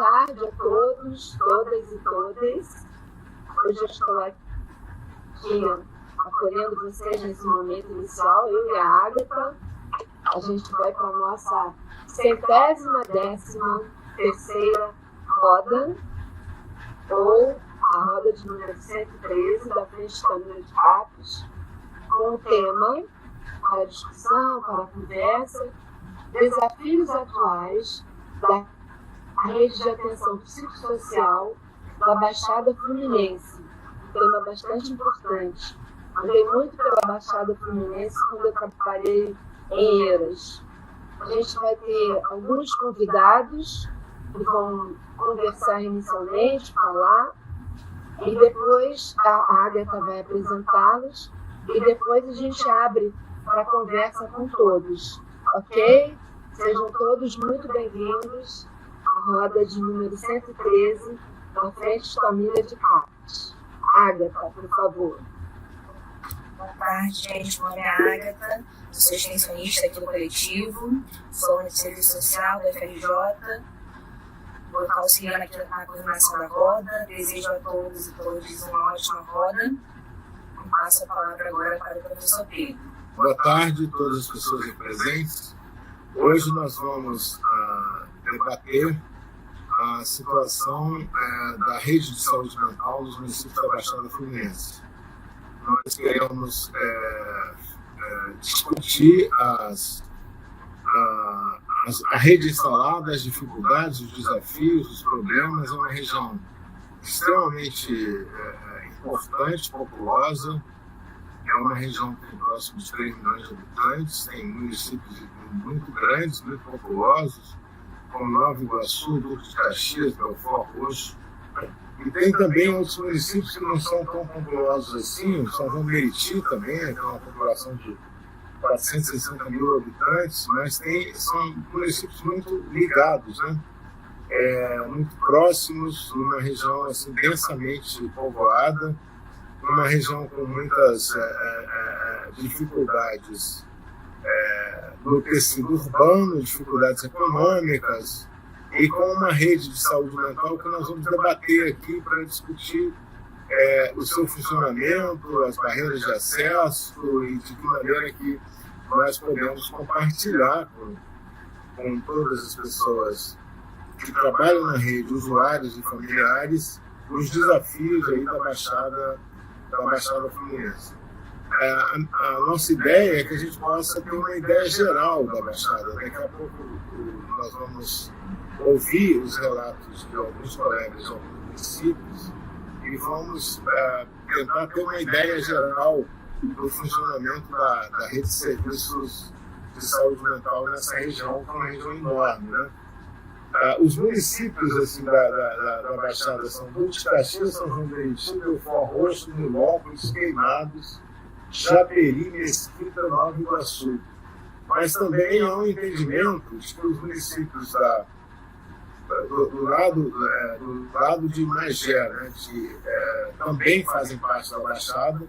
tarde a todos, todas e todas. Hoje eu estou aqui acolhendo vocês nesse momento inicial, eu e a Ágata. A gente vai para a nossa 113ª roda, ou a roda de número 113 da Frente Câmara de Capes, com o tema para discussão, para conversa, desafios atuais da rede de atenção psicossocial da Baixada Fluminense. Um tema bastante importante. Andei muito pela Baixada Fluminense quando eu trabalhei em Eiras. A gente vai ter alguns convidados que vão conversar inicialmente, falar, e depois a Ágata vai apresentá-los, e depois a gente abre para conversa com todos, ok? Sejam todos muito bem-vindos à roda de número 113 da Frente Família de Capes. Ágata, por favor. Boa tarde, gente. Meu nome é Ágata, sou extensionista aqui do coletivo, sou de serviço social da FRJ, vou estar auxiliando aqui na coordenação da roda. Desejo a todos e todas uma ótima roda. Passo a palavra agora para o professor Pedro. Boa tarde a todas as pessoas aqui presentes. Hoje nós vamos debater a situação da rede de saúde mental nos municípios da Baixada Fluminense. Nós queremos discutir a rede instalada, as dificuldades, os desafios, os problemas. É uma região extremamente importante, populosa. É uma região que tem próximo de 3 milhões de habitantes, tem municípios muito grandes, muito populosos, como Nova Iguaçu, Duque de Caxias, Belfort Roxo. E tem também outros municípios que não são tão populosos assim, São João do Meriti também, que é uma população de 460 mil habitantes, mas são municípios muito ligados, né? Muito próximos, numa região assim, densamente povoada, numa região com muitas dificuldades no tecido urbano, dificuldades econômicas, e com uma rede de saúde mental que nós vamos debater aqui para discutir o seu funcionamento, as barreiras de acesso e de que maneira que nós podemos compartilhar com todas as pessoas que trabalham na rede, usuários e familiares, os desafios aí da Baixada Fluminense. A nossa ideia é que a gente possa ter uma ideia geral da Baixada. Daqui a pouco nós vamos ouvir os relatos de alguns colegas de alguns municípios e vamos tentar ter uma ideia geral do funcionamento da rede de serviços de saúde mental nessa região, que é uma região enorme, né? Os municípios assim, da Baixada são Duque de Caxias, São João do Meriti, Belfort Roxo, Nilópolis, Queimados, Japeri, Mesquita, Nova Iguaçu. Mas também há um entendimento de que os municípios do lado de Magé, né, também fazem parte da Baixada,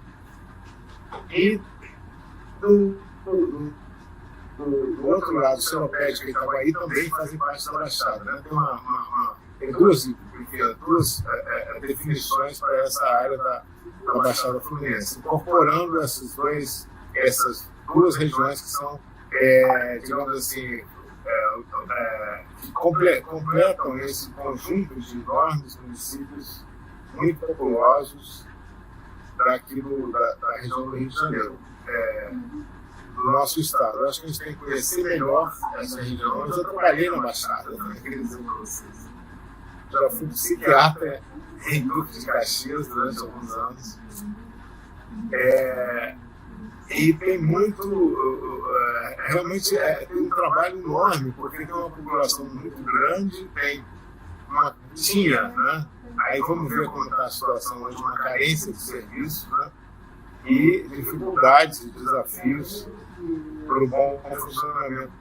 e do outro lado, Seropédica e Itaguaí também fazem parte da Baixada. Né? Tem duas definições para essa área da Baixada Fluminense, incorporando essas duas regiões que são, digamos assim, que completam esse conjunto de enormes municípios muito populosos daqui da região do Rio de Janeiro, do nosso estado. Eu acho que a gente tem que conhecer melhor essa região. Eu já trabalhei na Baixada, né? Já fui psiquiatra em Duque de Caxias durante alguns anos. E tem realmente tem um trabalho enorme, porque tem uma população muito grande, tinha, né? Aí vamos ver como está a situação hoje, uma carência de serviços, né? E dificuldades e desafios para o bom funcionamento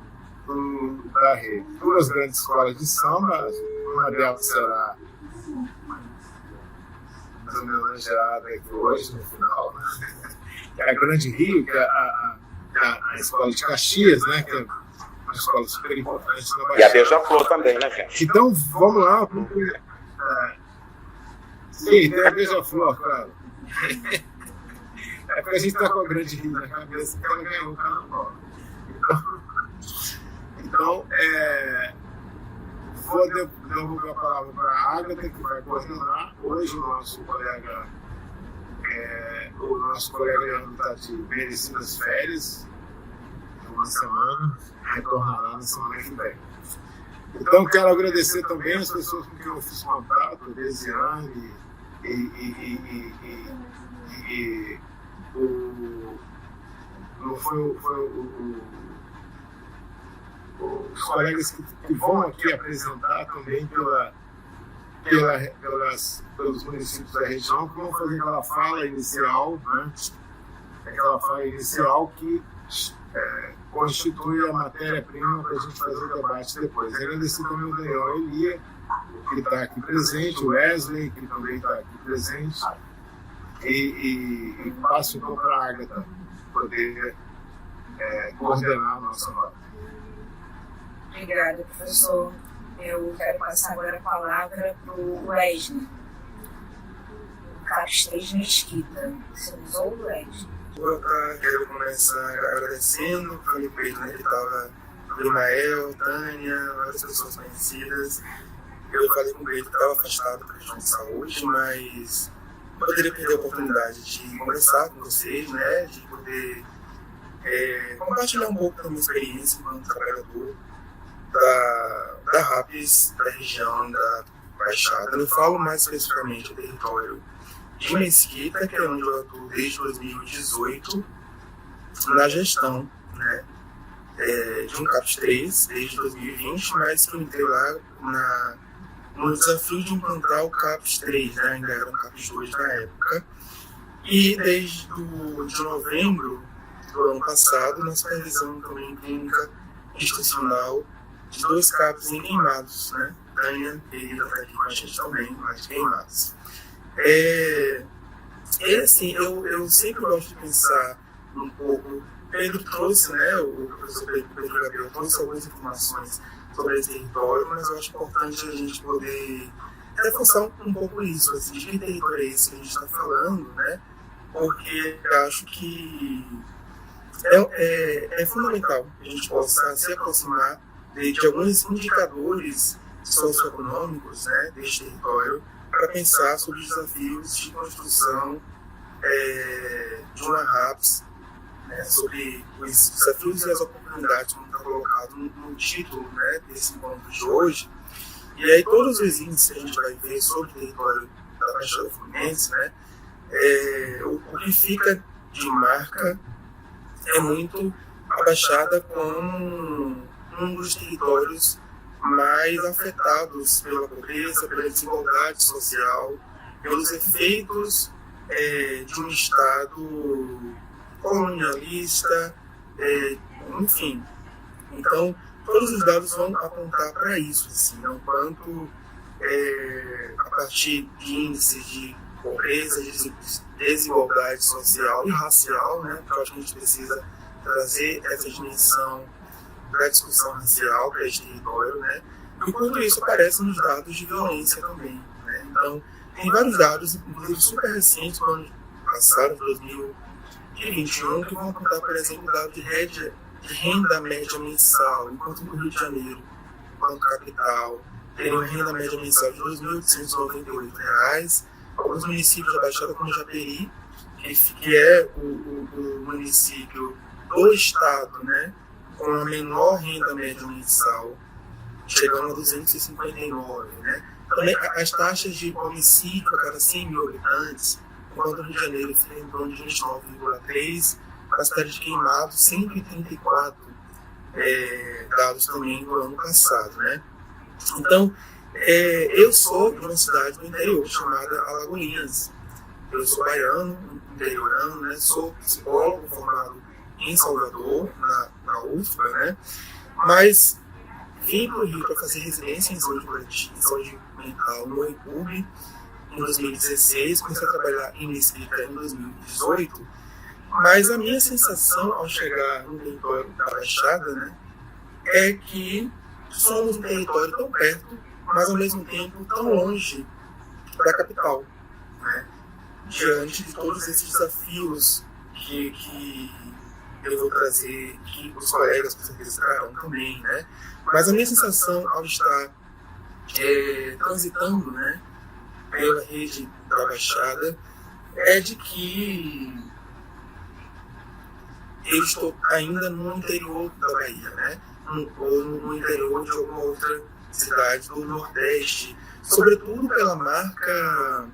da rede. 2 grandes escolas de samba, uma delas será homenageada aqui hoje, no final, né? Que é a Grande Rio, que é a Escola de Caxias, né? Que é uma escola super importante na Baixada. E a Beija-Flor também, né, gente? Então, vamos lá. Sim, tem a Beija-Flor, claro. É porque a gente está com a grande rio na cabeça que ela ganhou o carnaval. Então, vou devolver a palavra para a Ágata, que vai coordenar. Hoje o nosso colega Leandro está de merecidas férias, uma semana, retornará na semana que vem. Então, quero agradecer também as pessoas com quem eu fiz contato, a Desiane os colegas que vão aqui apresentar também pelos municípios da região, que vão fazer aquela fala inicial, né? Aquela fala inicial que constitui a matéria-prima para a gente fazer o debate depois. Agradecer também o Daniel Elia, que está aqui presente, o Wesley, que também está aqui presente, e passo então para a Ágata poder coordenar a nossa nota. Obrigada, professor. Eu quero passar agora a palavra para o Wesley, o CAPS 3 Mesquita. Você usou o Wesley. Boa tarde, quero começar agradecendo. Falei para ele, né, que estava o Imael, Tânia, várias pessoas conhecidas. Eu falei com ele que estava afastado por questão de saúde, mas poderia perder a oportunidade de conversar com vocês, né, de poder compartilhar um pouco da minha experiência enquanto trabalhador da RAPES, da região da Baixada. Eu falo mais especificamente do território de Mesquita, que é onde eu atuo desde 2018, na gestão, né, de um CAPS 3 desde 2020, mas que eu entrei lá no desafio de implantar o CAPS 3, né, ainda era um CAPS 2 na época, e desde de novembro do ano passado, na supervisão também clínica institucional de 2 CAPs em Queimados, né? Tânia, querida, está aqui com a gente também, mas Queimados. Assim, eu sempre gosto de pensar um pouco. Pedro trouxe, né? O professor Pedro Gabriel trouxe algumas informações sobre esse território, mas eu acho importante a gente poder reforçar um pouco isso, assim, de que território é esse que a gente está falando, né? Porque eu acho que é fundamental que a gente possa se aproximar de alguns indicadores socioeconômicos, né, deste território, para pensar sobre os desafios de construção de uma RAPES, né, sobre os desafios e as oportunidades, como está colocado no título, né, desse encontro de hoje. E aí todos os índices que a gente vai ver sobre o território da Baixada Fluminense, né, o que fica de marca é muito a Baixada como um dos territórios mais afetados pela pobreza, pela desigualdade social, pelos efeitos de um Estado colonialista, enfim. Então, todos os dados vão apontar para isso, assim, né? Enquanto a partir de índices de pobreza, de desigualdade social e racial, né? Porque eu acho que a gente precisa trazer essa dimensão da discussão racial para este território, né? Enquanto isso aparece nos dados de violência também, né? Então, tem vários dados, inclusive super recentes, do ano passado, 2021, que vão apontar, por exemplo, o dado de renda média mensal, enquanto no Rio de Janeiro, enquanto capital, tem uma renda média mensal de R$ 2.898. Alguns municípios da Baixada, como Japeri, que é o município do estado, né, com a menor renda média mensal, chegando a 259, né? Também as taxas de homicídio a cada 100 mil habitantes, enquanto o Rio de Janeiro fica em torno de 29,3, a cidade de Queimados, 134 dados também no ano passado, né? Então, eu sou de uma cidade do interior chamada Alagoinhas. Eu sou baiano, interiorano, né? Sou psicólogo formado em Salvador, na UFBA, né? Mas vim para o Rio para fazer residência em saúde mental no IPUB em 2016, comecei a trabalhar em Mesquita em 2018, mas a minha sensação ao chegar no território da Baixada, né, é que somos um território tão perto, mas ao mesmo tempo tão longe da capital, né? Diante de todos esses desafios que eu vou trazer, que os colegas com certeza trarão também, né? Mas a minha sensação ao estar transitando, né, pela rede da Baixada é de que eu estou ainda no interior da Bahia, né? Ou no interior de alguma outra cidade do Nordeste, sobretudo pela marca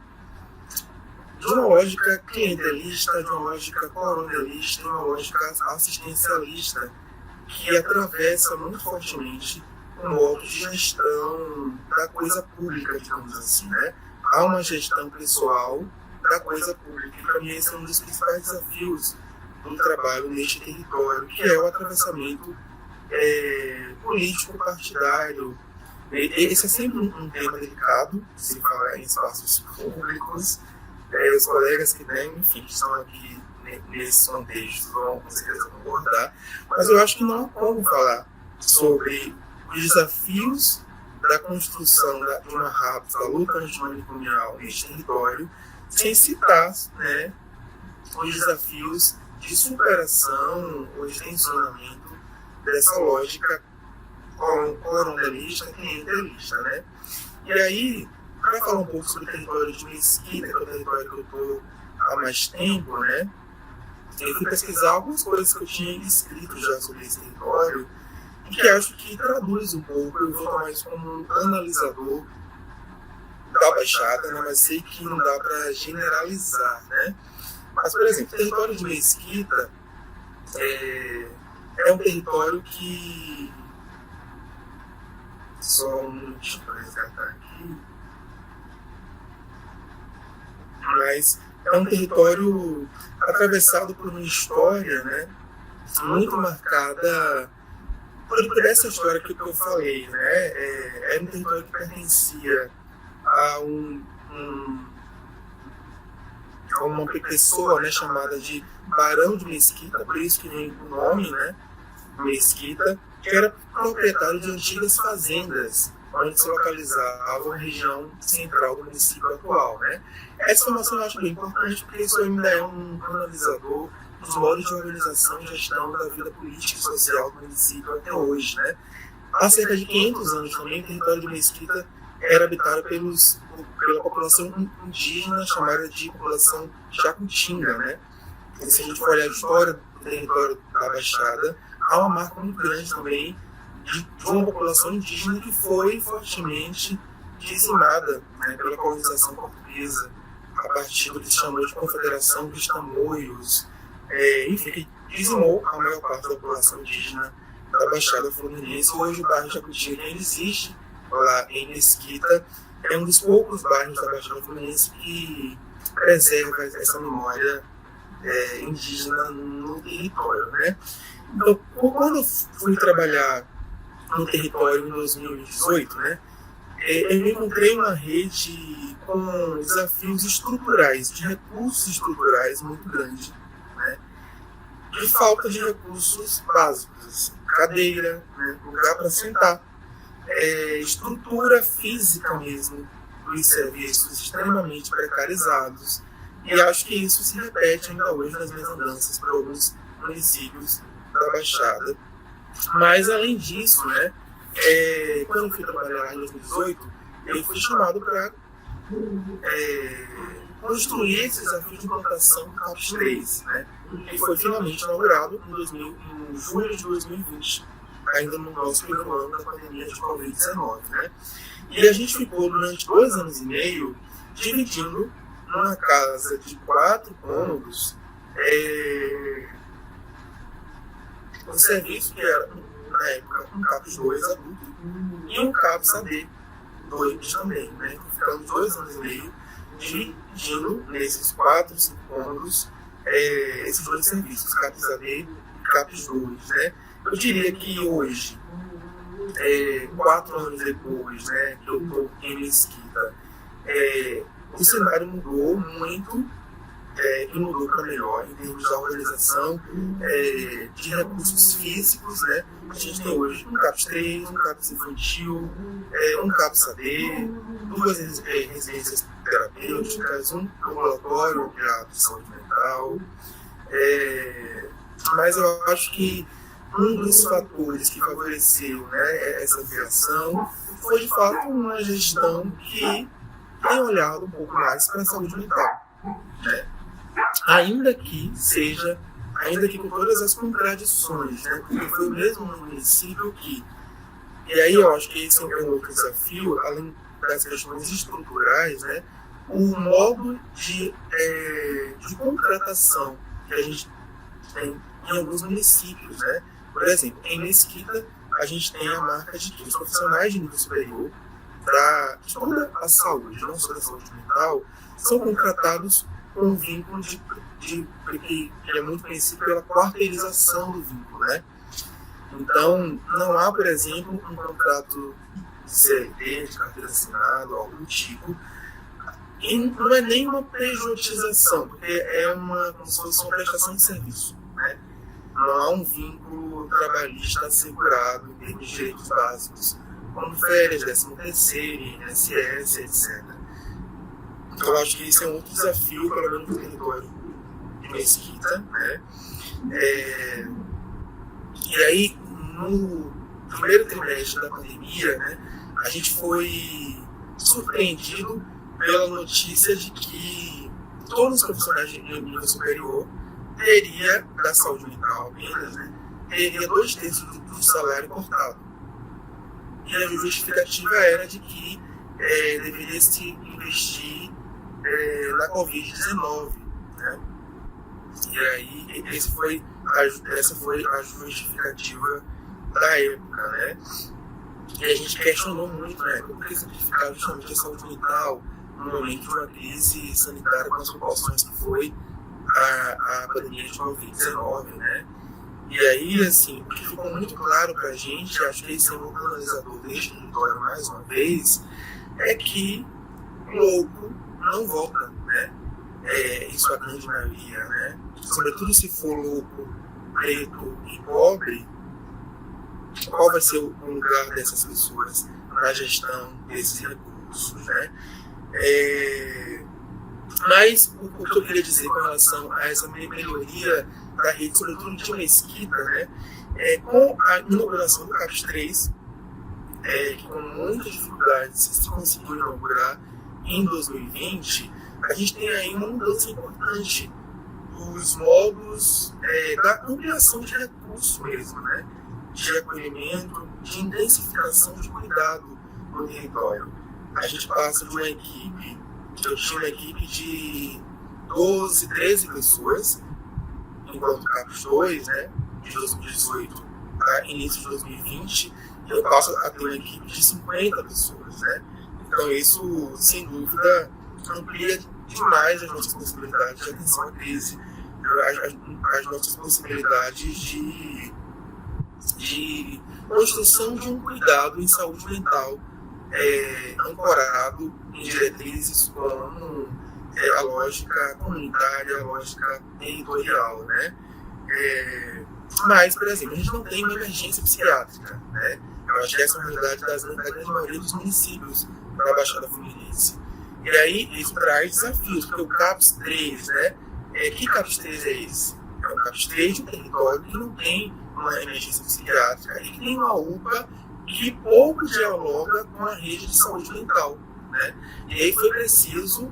de uma lógica clientelista, de uma lógica coronelista, de uma lógica assistencialista, que atravessa muito fortemente o modo de gestão da coisa pública, digamos assim, né? Há uma gestão pessoal da coisa pública, e para mim esse é um dos principais desafios do trabalho neste território, que é o atravessamento político partidário. Esse é sempre um tema delicado, se falar em espaços públicos. Os colegas que enfim, estão aqui nesse contexto vão com certeza concordar, mas eu acho que não há como falar sobre os desafios da construção de uma RAPS, da luta antimanicomial neste território, sem citar, né, os desafios de superação ou de tensionamento dessa lógica coronelista, clientelista, né? E aí, para falar um pouco sobre o território de Mesquita, que é o território que eu estou há mais tempo, né? Eu fui pesquisar algumas coisas que eu tinha escrito já sobre esse território e que acho que traduz um pouco. Eu vou tomar isso como um analisador da Baixada, né? Mas sei que não dá para generalizar, né? Mas, por exemplo, o território de Mesquita é um território que... Só um minutinho para resgatar aqui. Mas é um território atravessado por uma história, né, muito marcada por essa história que eu falei, né? Era um território que pertencia a uma pessoa, né, chamada de Barão de Mesquita, por isso que vem o nome, né, Mesquita, que era proprietário de antigas fazendas, onde se localizava a região central do município atual, né? Essa informação eu acho bem importante, porque isso ainda é um analisador dos modos de organização e gestão da vida política e social do município até hoje, né? Há cerca de 500 anos também, o território de Mesquita era habitado pela população indígena, chamada de população jacutinga, né? E se a gente for olhar a história do território da Baixada, há uma marca muito grande também de uma população indígena que foi fortemente dizimada, né, pela colonização portuguesa, a partir do que se chamou de Confederação dos Tamoios, enfim, que dizimou a maior parte da população indígena da Baixada Fluminense. Hoje o bairro Jacutinga ainda existe lá em Mesquita, é um dos poucos bairros da Baixada Fluminense que preserva essa memória indígena no território, né? Então, quando eu fui trabalhar no território em 2018, né, eu encontrei uma rede com desafios estruturais, de recursos estruturais muito grande, né, de falta de recursos básicos, assim, cadeira, né, lugar para sentar, estrutura física mesmo dos serviços extremamente precarizados, e acho que isso se repete ainda hoje nas minhas andanças para alguns municípios da Baixada. Mas, além disso, né, quando eu fui trabalhar em 2018, eu fui chamado para construir esse desafio de implantação do CAPES 3, né, que foi finalmente inaugurado em julho de 2020, ainda no nosso primeiro ano da pandemia de Covid-19. Né, e a gente ficou durante 2 anos e meio dividindo numa casa de 4 cômodos um serviço que era, na época, um CAPES 2 adulto e um CAPES AD 2 também, né? Então, ficamos 2 anos e meio dividindo nesses 4, 5 cômodos esses 2 serviços, CAPES AD e CAPES 2, né? Eu diria que hoje, 4 anos depois, né, que eu estou em Mesquita, o cenário mudou muito que mudou para melhor em termos da organização de recursos físicos, né? A gente tem hoje um CAPS 3, um CAPS infantil, um CAPS AD, 2 residências terapêuticas, um ambulatório de saúde mental. Mas eu acho que um dos fatores que favoreceu, né, essa ampliação foi, de fato, uma gestão que tem olhado um pouco mais para a saúde mental, né? Ainda que com todas as contradições, né? Porque foi o mesmo município que... E aí eu acho que esse é um outro desafio, além das questões estruturais, né? O modo de contratação que a gente tem em alguns municípios, né? Por exemplo, em Mesquita, a gente tem a marca de que os profissionais de nível superior de toda a saúde, não só da saúde mental, são contratados com um vínculo que é muito conhecido pela quarteirização do vínculo, né? Então, não há, por exemplo, um contrato de CLT, de carteira assinada, algo do tipo. E não é nem uma pejotização, porque é como se fosse uma prestação de serviço, né? Não há um vínculo trabalhista assegurado em termos de direitos básicos, como férias, 13º, INSS, etc. Então, eu acho que isso é um outro desafio, pelo menos no território de Mesquita, né? E aí, no primeiro trimestre da pandemia, né, a gente foi surpreendido pela notícia de que todos os profissionais de nível superior teria, da saúde mental apenas, né, teria 2/3 do salário cortado. E a justificativa era de que deveria se investir na Covid-19, né? E aí essa foi a justificativa da época, né? E a gente questionou muito, né? Por que simplificar justamente a saúde mental no momento de uma crise sanitária com as proporções que foi a pandemia de Covid-19, né? E aí, assim, o que ficou muito claro pra gente, acho que esse é um analisador deste território mais uma vez, é que louco não volta, né? Isso a grande maioria, né? Sobretudo se for louco, preto e pobre, qual vai ser o lugar dessas pessoas na gestão desses recursos, né? Mas o que eu queria dizer com relação a essa melhoria da rede, sobretudo de Mesquita, né? Com a inauguração do CAPS 3, que com muita dificuldade se conseguiu inaugurar em 2020, a gente tem aí uma mudança importante dos modos da ampliação de recursos mesmo, né? De acolhimento, de intensificação de cuidado no território. A gente passa de uma equipe, eu tinha uma equipe de 12, 13 pessoas, enquanto CAPS 2, né, de 2018 a início de 2020, eu passo a ter uma equipe de 50 pessoas, né? Então isso, sem dúvida, amplia demais as nossas possibilidades de atenção à crise, as nossas possibilidades de construção de um cuidado em saúde mental ancorado em diretrizes como a lógica comunitária, a lógica territorial, né? Mas, por exemplo, a gente não tem uma emergência psiquiátrica, né? Eu acho que essa é a realidade da grande maioria dos municípios da Baixada Fluminense. E aí isso traz desafios, porque o CAPS 3, né? Que CAPS 3 é esse? É um CAPS 3 de um território que não tem uma emergência psiquiátrica e que tem uma UPA que pouco dialoga com a rede de saúde mental, né? E aí foi preciso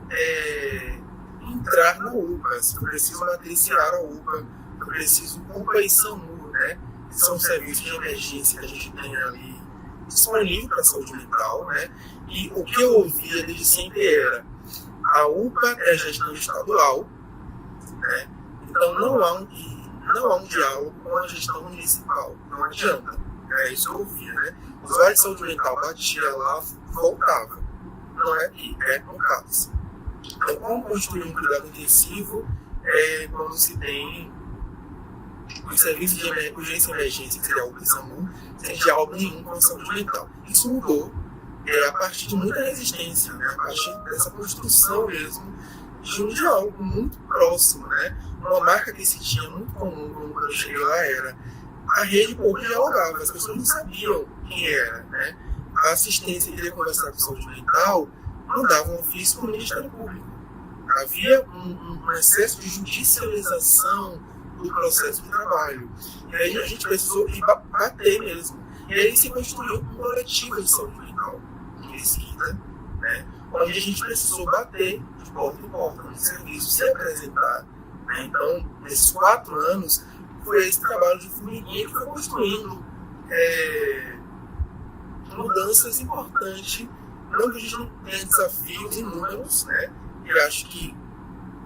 entrar na UPA, foi preciso matriciar a UPA, foi preciso UPA e SAMU, né? Que são serviços de emergência que a gente tem ali disponível para a saúde mental, né? E o que eu ouvia desde sempre era: a UPA é gestão estadual, né? Então não há um diálogo com a gestão municipal, não adianta. É isso que eu ouvia, né? O usuário de saúde mental batia lá, voltava. Não é aqui, é no CAPS. Então, como construir um cuidado intensivo quando se tem os serviços de urgência e emergência, que seria o SAMU, sem diálogo nenhum com a saúde mental. Isso mudou a partir de muita resistência, né? A partir dessa construção mesmo de um diálogo muito próximo, né? Uma marca que se tinha muito comum quando eu cheguei lá era a rede pouco dialogava, as pessoas não sabiam quem era, né? A assistência que queria conversar com saúde mental mandava um ofício para o Ministério Público. Havia um excesso de judicialização do processo de trabalho. E aí a gente precisou bater mesmo. E aí se construiu um coletivo de saúde mental em Mesquita, né? Onde a gente precisou bater de porta em porta no serviço, se apresentar. Né? Então, nesses 4 anos, foi esse trabalho de formiguinha que foi construindo mudanças importantes. Não que a gente não tenha desafios inúmeros, né? Eu acho que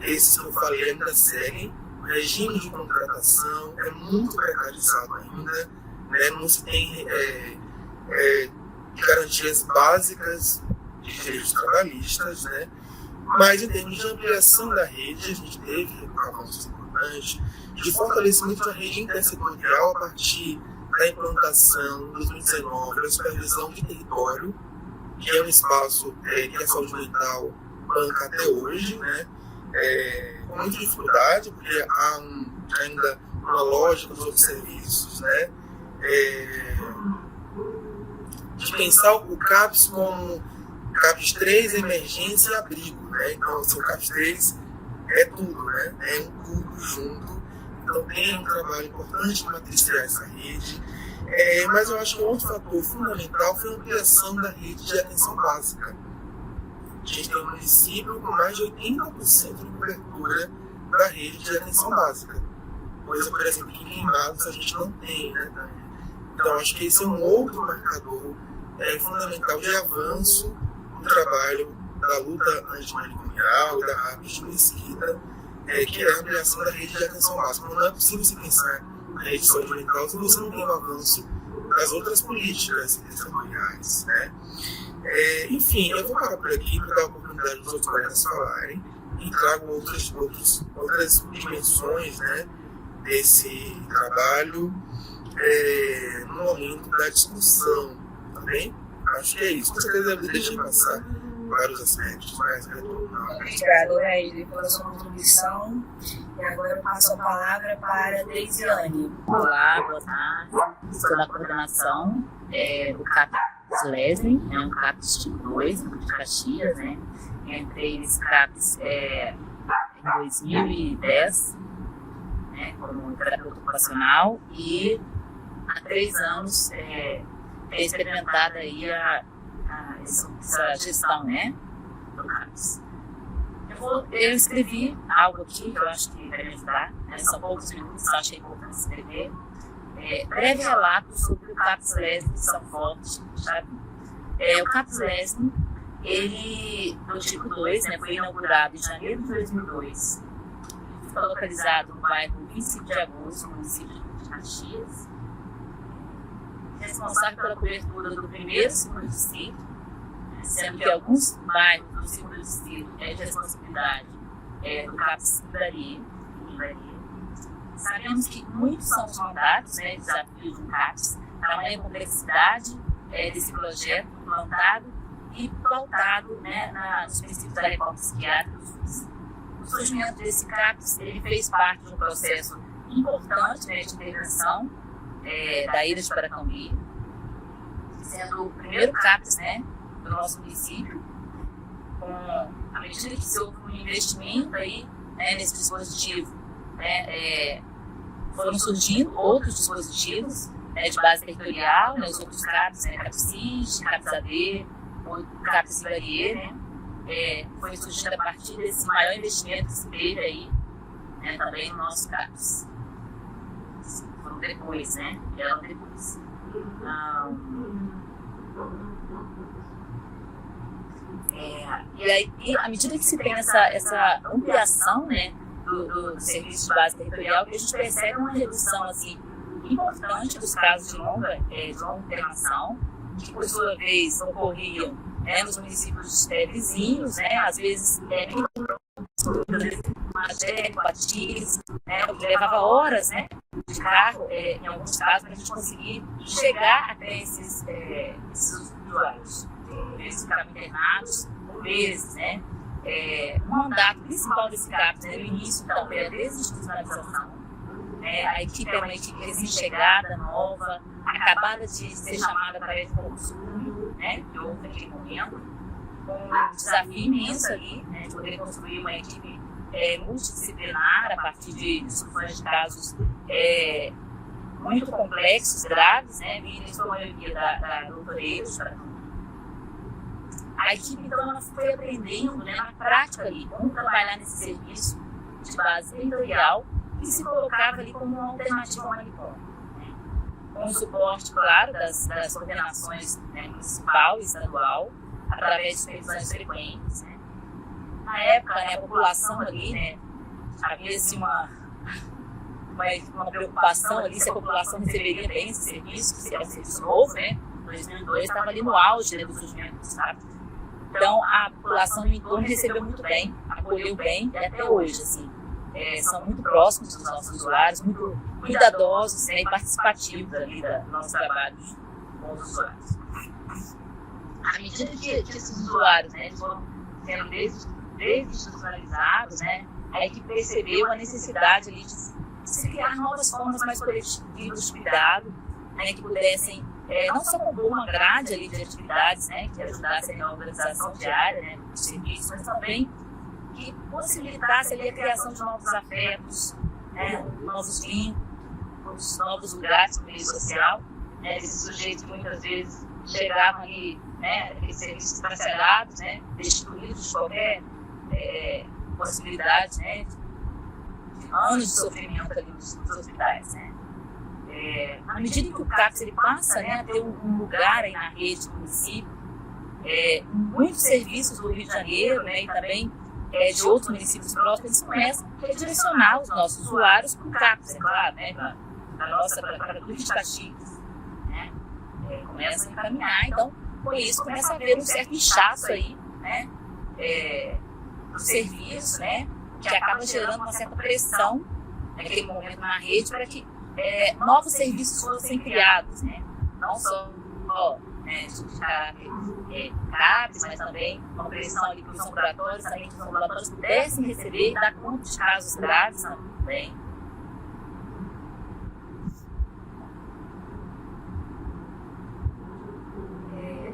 esses que eu falei ainda seguem. O regime de contratação é muito precarizado ainda, né? Não se tem garantias básicas de direitos trabalhistas, né? Mas em termos de ampliação da rede, a gente teve avanços importantes de fortalecimento da rede intersetorial a partir da implantação em 2019 da supervisão de território, que é um espaço que a saúde mental banca até hoje, né? Com muita dificuldade, porque há ainda uma lógica dos outros serviços, né? De pensar o CAPS como CAPS 3, emergência e abrigo, né? Então, o CAPS 3 é tudo, né? É um tudo junto. Então, tem um trabalho importante de matriciar essa rede. Mas eu acho que um outro fator fundamental foi a ampliação da rede de atenção básica. A gente tem um município com mais de 80% de cobertura da rede de atenção básica. Coisa, por exemplo, que em Queimados a gente não tem, né? Então, acho que esse é um outro marcador fundamental de avanço no trabalho da luta antimanicomial e da RAPS de Mesquita, que é a ampliação da rede de atenção básica. Não é possível se pensar na rede de saúde mental se você não tem o avanço das outras políticas territoriais, né? Enfim, eu vou parar por aqui para dar a oportunidade dos outros colegas falarem e trago outras dimensões, né, desse trabalho no momento da discussão, tá bem? Acho que é isso. Com certeza eu deixei passar vários aspectos, mas obrigada, Wesley, pela sua contribuição. E agora eu passo a palavra para a Deisiane. Olá, boa tarde. Sou da coordenação do CAPS Leslie, um CAPS tipo 2, de Caxias, né? Entrei nesse CAPS em 2010, né, como terapeuta ocupacional, e há 3 anos tenho experimentado aí essa gestão, né, do CAPS. Eu escrevi algo aqui que eu acho que vai me ajudar, né? São poucos minutos, acho que é importante escrever. Breve relato sobre o CAPS Leslie de São Forte, sabe? O CAPS Leslie, ele, do tipo 2, né, foi inaugurado em janeiro de 2002. Fica localizado no bairro 25 de Agosto, no município de Caxias. Responsável pela cobertura do primeiro e segundo distrito, sendo que alguns bairros do segundo distrito é de responsabilidade do CAPS Livraria. Sabemos que muitos são os mandatos, né, desafios de um CAPS, tamanha complexidade desse projeto implantado e pautado, né, nos princípios da reforma psiquiátrica do SUS. O surgimento desse CAPS, ele fez parte de um processo importante, né, de intervenção da ilha de Paracambi, sendo o primeiro CAPS, né, do nosso município, à medida que se houve um investimento aí, né, nesse dispositivo, né, foram surgindo outros dispositivos, né, de base territorial, né, os outros CAPS, né, CAPS CIS, CAPS AD, o CAPS Livraria, né, foi surgindo a partir desse maior investimento que se teve aí, né, também no nosso CAPS. Foram depois, né, vieram depois. E aí, à medida que se tem essa ampliação, né, do serviço de base territorial, que a gente percebe uma redução assim, importante dos casos de longa internação, que por sua vez ocorriam, né, nos municípios vizinhos, né, às vezes Magé, Batiz, né, levava horas, né, de carro, em alguns casos, para a gente conseguir chegar até esses usuários. Eles ficavam internados por meses, né? o mandato principal desse CAPS, no início, então, foi a desinstitucionalização. A equipe é uma equipe recém-chegada, nova, acabada de ser chamada através do concurso público, que houve naquele momento, com um desafio imenso ali, de poder construir uma equipe multidisciplinar a partir de discussões de casos muito complexos, graves, vindo em sua maioria da doutoreiros. A equipe, então, ela foi aprendendo na prática ali como trabalhar nesse serviço de base territorial e se colocava ali como uma alternativa ao manicômio, com o suporte, claro, das coordenações municipal e estadual, através de supervisões frequentes. Na época, a população ali, havia-se uma preocupação ali se a população receberia bem esse serviço, que seria um serviço novo, 2002 estava ali no auge do surgimento do Estado. Então, a população do entorno recebeu muito bem, acolheu bem, e até hoje, assim, são muito próximos dos nossos usuários, muito cuidadosos e participativos ali do nosso trabalho com os usuários. À medida que esses usuários foram sendo desinstitucionalizados, a equipe percebeu a necessidade ali de se criar novas formas mais coletivas de cuidado, que pudessem não só compor uma grade ali de atividades, que ajudassem na organização diária do serviço, mas também que possibilitasse ali a criação de novos afetos, novos vínculos, novos lugares no meio social. Esses sujeitos muitas vezes chegavam ali, aqueles serviços parcelados, destituídos de qualquer possibilidade, de anos de sofrimento ali nos hospitais. À medida que o CAPS ele passa a ter um lugar aí na rede do município, muitos serviços do Rio de Janeiro e também de outros municípios próximos, eles começam a redirecionar os nossos usuários para o CAPS, claro, para a Rio de Caxias. Começam a encaminhar, então, com isso começa a haver um certo inchaço aí, do serviço, que acaba gerando uma certa pressão naquele momento na rede para que novos serviços fossem criados, não só de caráter CAPS, mas também uma pressão ali para os ambulatórios, também que os ambulatórios pudessem receber e dar conta de casos graves também.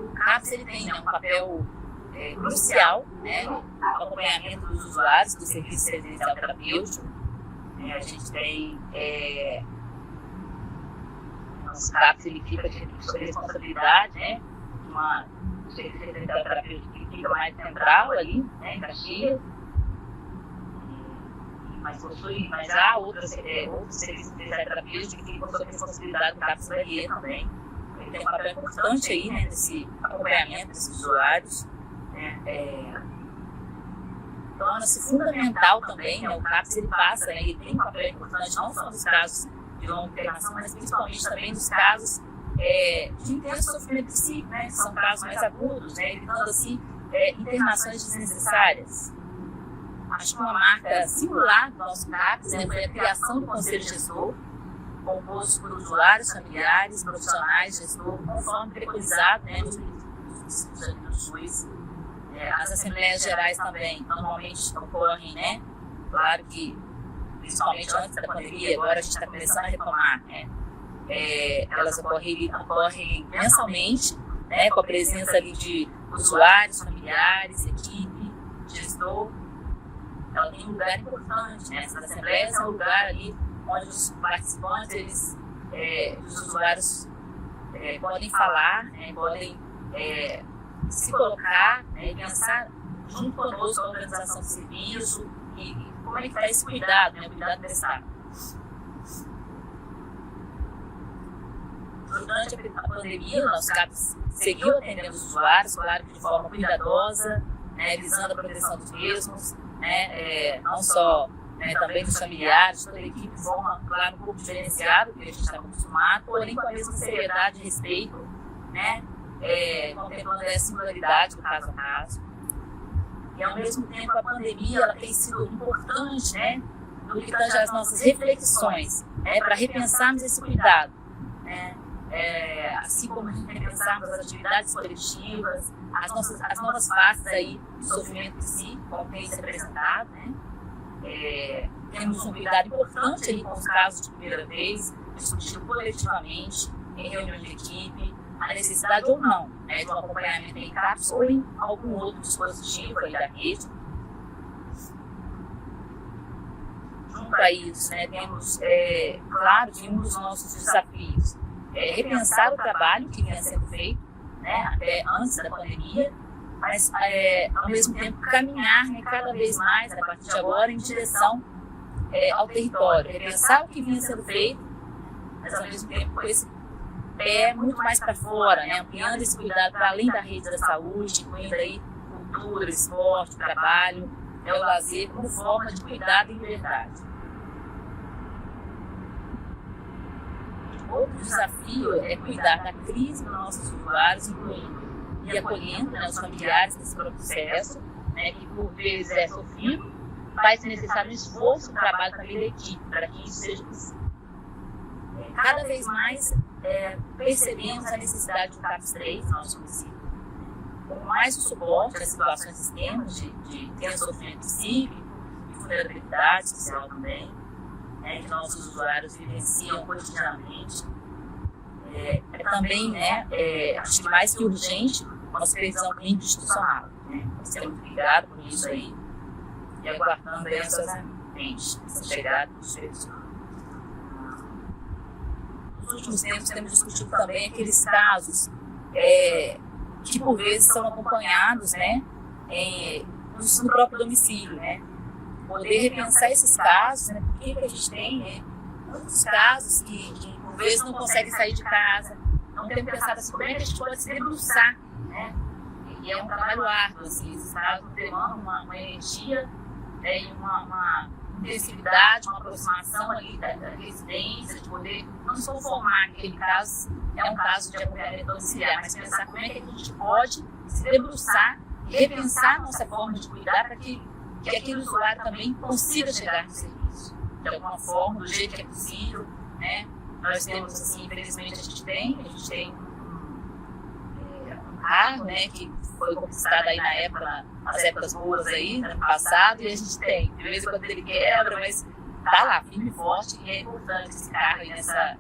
O CAPS ele tem um papel crucial no acompanhamento dos usuários do serviço residencial terapêutico. A gente tem nosso CAPS ele fica sob responsabilidade, uma serviço residencial terapêutico que fica mais central ali, em Caxias, mas há outros serviços residenciais terapêuticos que ficam sob responsabilidade do CAPS Bahia também. Ele tem um papel importante aí, nesse acompanhamento desses usuários. Torna-se fundamental também, o CAPS ele passa, ele tem um papel importante não só nos casos de longa internação, mas principalmente também nos casos de intenso sofrimento psíquico, que são casos mais agudos, evitando assim internações desnecessárias. Acho que uma marca singular do nosso CAPS foi a criação do Conselho Gestor, composto por usuários, familiares, profissionais, gestor, conforme preconizado nos princípios do SUS. As Assembleias Gerais também normalmente ocorrem, claro que principalmente antes da pandemia, agora a gente está começando a retomar, elas ocorrem mensalmente, com a presença ali de usuários, familiares, equipe, gestor. Ela tem um lugar importante, Essas assembleias é um lugar ali onde os participantes, os usuários podem falar, podem se colocar, e pensar junto conosco a organização do serviço e como é que está esse cuidado, o cuidado prestado. Durante a pandemia, o nosso CAPS seguiu atendendo os usuários, claro que de forma cuidadosa, visando a proteção dos mesmos, não só também dos familiares, toda a equipe de forma, claro, um pouco diferenciada, porque a gente está acostumado, porém com a mesma seriedade e respeito, contemplando a singularidade do caso a caso. E ao mesmo tempo a pandemia ela tem sido importante, no que tange às nossas reflexões, para repensarmos esse cuidado, assim como como a gente repensarmos as atividades coletivas, as novas faces aí do sofrimento psíquico, como tem se apresentado, né? Temos um cuidado importante aí com os casos de primeira vez, discutido coletivamente, em reuniões de equipe, a necessidade ou não, né, de um acompanhamento em CAPS ou em algum outro dispositivo aí da rede. Junto a isso, né, temos, claro, que um dos nossos desafios é repensar o trabalho que vinha sendo feito, né, até antes da pandemia, mas, ao mesmo tempo, caminhar, né, cada vez mais, a partir de agora, em direção ao território, repensar o que vinha sendo feito, mas, ao mesmo tempo, com esse pé muito mais para fora, né, ampliando esse cuidado para além da rede da saúde, incluindo aí cultura, esporte, trabalho, o lazer, como forma de cuidado e liberdade. Outro desafio é cuidar da crise dos nossos usuários, incluindo e acolhendo, né, os familiares nesse processo, né, que por vezes é sofrido, faz-se necessário um esforço, um trabalho também da equipe, para que isso seja possível. Cada vez mais percebemos a necessidade do CAPS 3 no nosso município. Com mais o suporte às situações extremas de ter sofrimento psíquico e vulnerabilidade social também, né, que nossos usuários vivenciam cotidianamente. Também, né, acho que mais que urgente, uma supervisão clínica institucional. Né? Você é muito ligado por isso aí e aguardando aí ansiosamente essa chegada do supervisor. Nos últimos tempos temos discutido também aqueles casos que por vezes são acompanhados, né, no próprio domicílio, né? Poder repensar esses casos, né? Por que a gente tem, né, muitos casos que por vezes não conseguem sair de casa, não temos pensado assim, como é que a gente pode se debruçar, né? E é um trabalho árduo, assim, esses casos demandam uma energia, né, e uma intensividade, uma aproximação ali da residência, de poder não se conformar que aquele caso é um caso de acompanhamento domiciliar, mas pensar como é que a gente pode se debruçar e repensar a nossa forma de cuidar para que aquele usuário também consiga chegar no serviço, de alguma forma, do jeito que é possível, né? Nós temos, assim, infelizmente a gente tem um carro, né, que foi conquistado aí nas épocas boas aí, no ano passado, e a gente tem, de vez em quando ele quebra, mas tá lá, firme e forte, e é importante esse carro aí nessa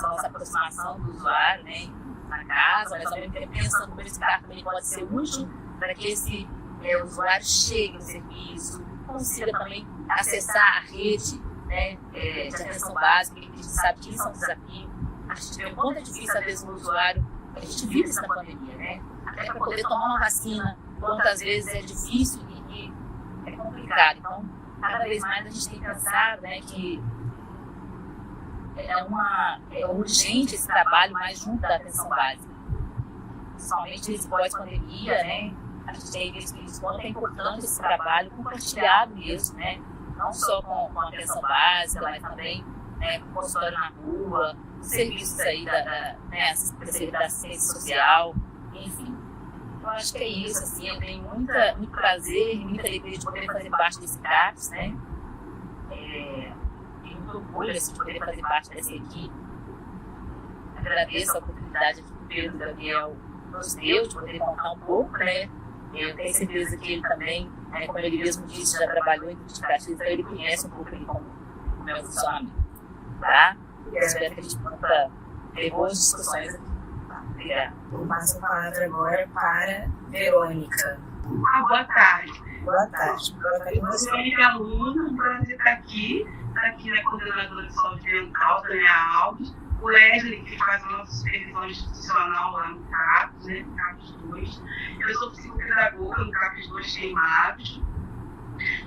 nossa aproximação do usuário, né, na casa, mas ao mesmo tempo pensando como esse carro também pode ser útil para que esse usuário chegue no serviço, consiga também acessar a rede, né, de atenção básica, que a gente sabe que isso é um desafio. A gente vê o quanto é difícil, às vezes, no usuário, a gente vive isso na pandemia, né? Até para poder tomar uma vacina, quantas vezes é difícil e é complicado. Então, cada vez mais a gente tem pensado, né, que é urgente esse trabalho mais junto da atenção básica. Principalmente nesse pós-pandemia, né? A gente tem visto que isso é importante esse trabalho compartilhado mesmo, né? Não só com a atenção básica, mas também, né, com o consultório na rua, serviços aí da assistência social, enfim. Eu acho que é isso, assim, eu tenho muito prazer e muita alegria de poder fazer parte desse CAPS, né? Tenho muito orgulho, assim, de poder fazer parte dessa equipe. Agradeço a oportunidade que o Pedro Gabriel nos deu de poder contar um pouco, né? Eu tenho certeza que ele também, né, como ele mesmo disse, já trabalhou em indicativo, então ele conhece um pouco como o meu funcionamento, tá? Eu espero que a gente possa ter boas discussões aqui. Tá? Obrigada. Eu passo a palavra agora para Verônica. Boa tarde. Boa tarde. Você é aluna, um prazer estar aqui. Está aqui na coordenadora de saúde mental, Tânia Alves. O Wesley, que faz a nossa supervisão institucional lá no CAPS, né, CAPS 2. Eu sou psicopedagoga no CAPS 2 Queimados.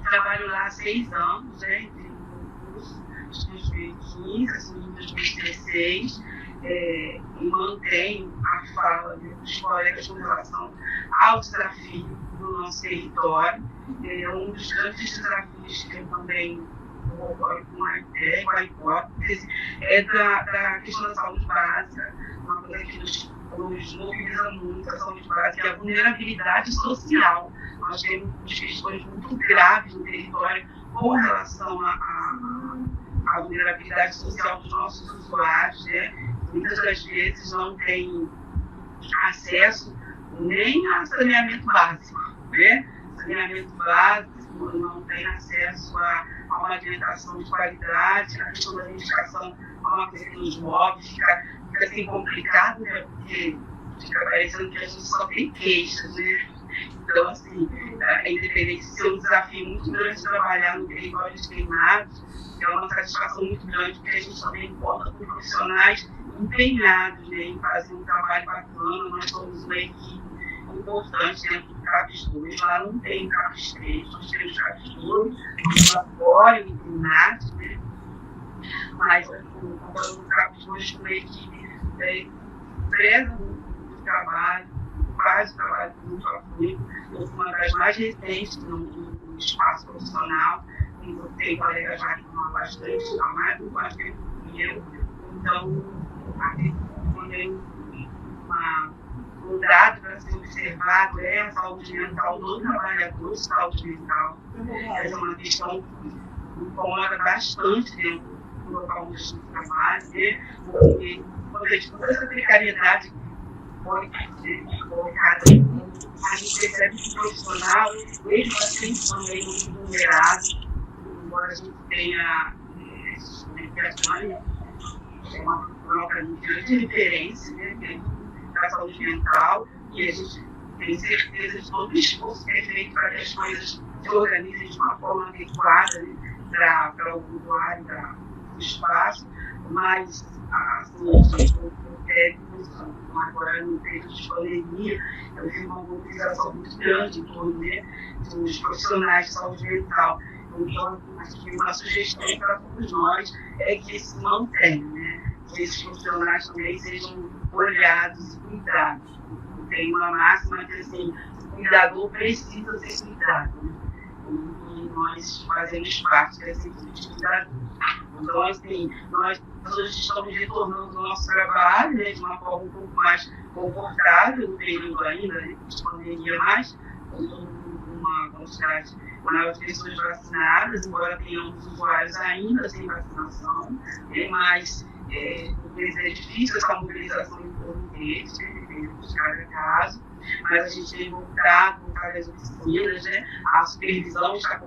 Trabalho lá há 6 anos, né, entrei no curso de 2015, assumi em 2016, e mantenho a fala dos colegas com relação ao desafio do nosso território. Um dos grandes desafios que eu também concordo com a ideia, com a hipótese, é da questão da saúde básica, uma coisa que nos moviliza muito, a saúde básica e a vulnerabilidade social. Nós temos questões muito graves no território com relação à vulnerabilidade social dos nossos usuários, né? Muitas das vezes não tem acesso nem a saneamento básico, né? Saneamento básico, não tem acesso a uma alimentação de qualidade, a questão da medicação é uma coisa que nos move, fica assim complicado, né? Porque fica parecendo que a gente só tem queixas, né? Então, assim, independente de ser um desafio muito grande trabalhar no território de Queimados, é uma satisfação muito grande, porque a gente também conta com profissionais empenhados, né, em fazer um trabalho bacana. Nós somos uma equipe importante dentro do CAPES 2, lá não tem CAPES 3, nós temos CAPES 2, laboratório, internato, né? Mas comparando o CAPES 2 com uma equipe preza muito trabalho, faz o trabalho muito apoio. Eu fui uma das mais recentes no espaço profissional, tem colegas já que estão há bastante, há mais do que eu. Então, aqui também um dado para ser observado é a saúde mental do trabalhador de saúde mental. Essa é uma questão que incomoda bastante dentro do local onde a gente trabalha, né? Porque quando a gente toda essa precariedade foi colocada, a gente percebe que o profissional, mesmo assim, também muito vulnerável, embora a gente tenha essas comunicações, é uma própria de referência, né, da saúde mental, e a gente tem certeza de todo o esforço que é feito para que as coisas se organizem de uma forma adequada, né, para o usuário do espaço, mas assim, agora no período de pandemia, eu vi uma mobilização muito grande em torno, né, dos profissionais de saúde mental. Então, acho que uma sugestão para todos nós é que se mantenha, né? Que esses profissionais também sejam olhados e cuidados. Tem uma máxima que, assim, o cuidador precisa ser cuidado, né? E nós fazemos parte dessa equipe de cuidador. Então, assim, nós hoje estamos retornando ao nosso trabalho, né, de uma forma um pouco mais confortável no período ainda, né, de pandemia, mas com uma quantidade maior de pessoas vacinadas, embora tenhamos usuários ainda sem vacinação, mas às vezes é difícil essa mobilização em torno deles, dependendo de cada caso, mas a gente tem voltado às oficinas, né? A supervisão está há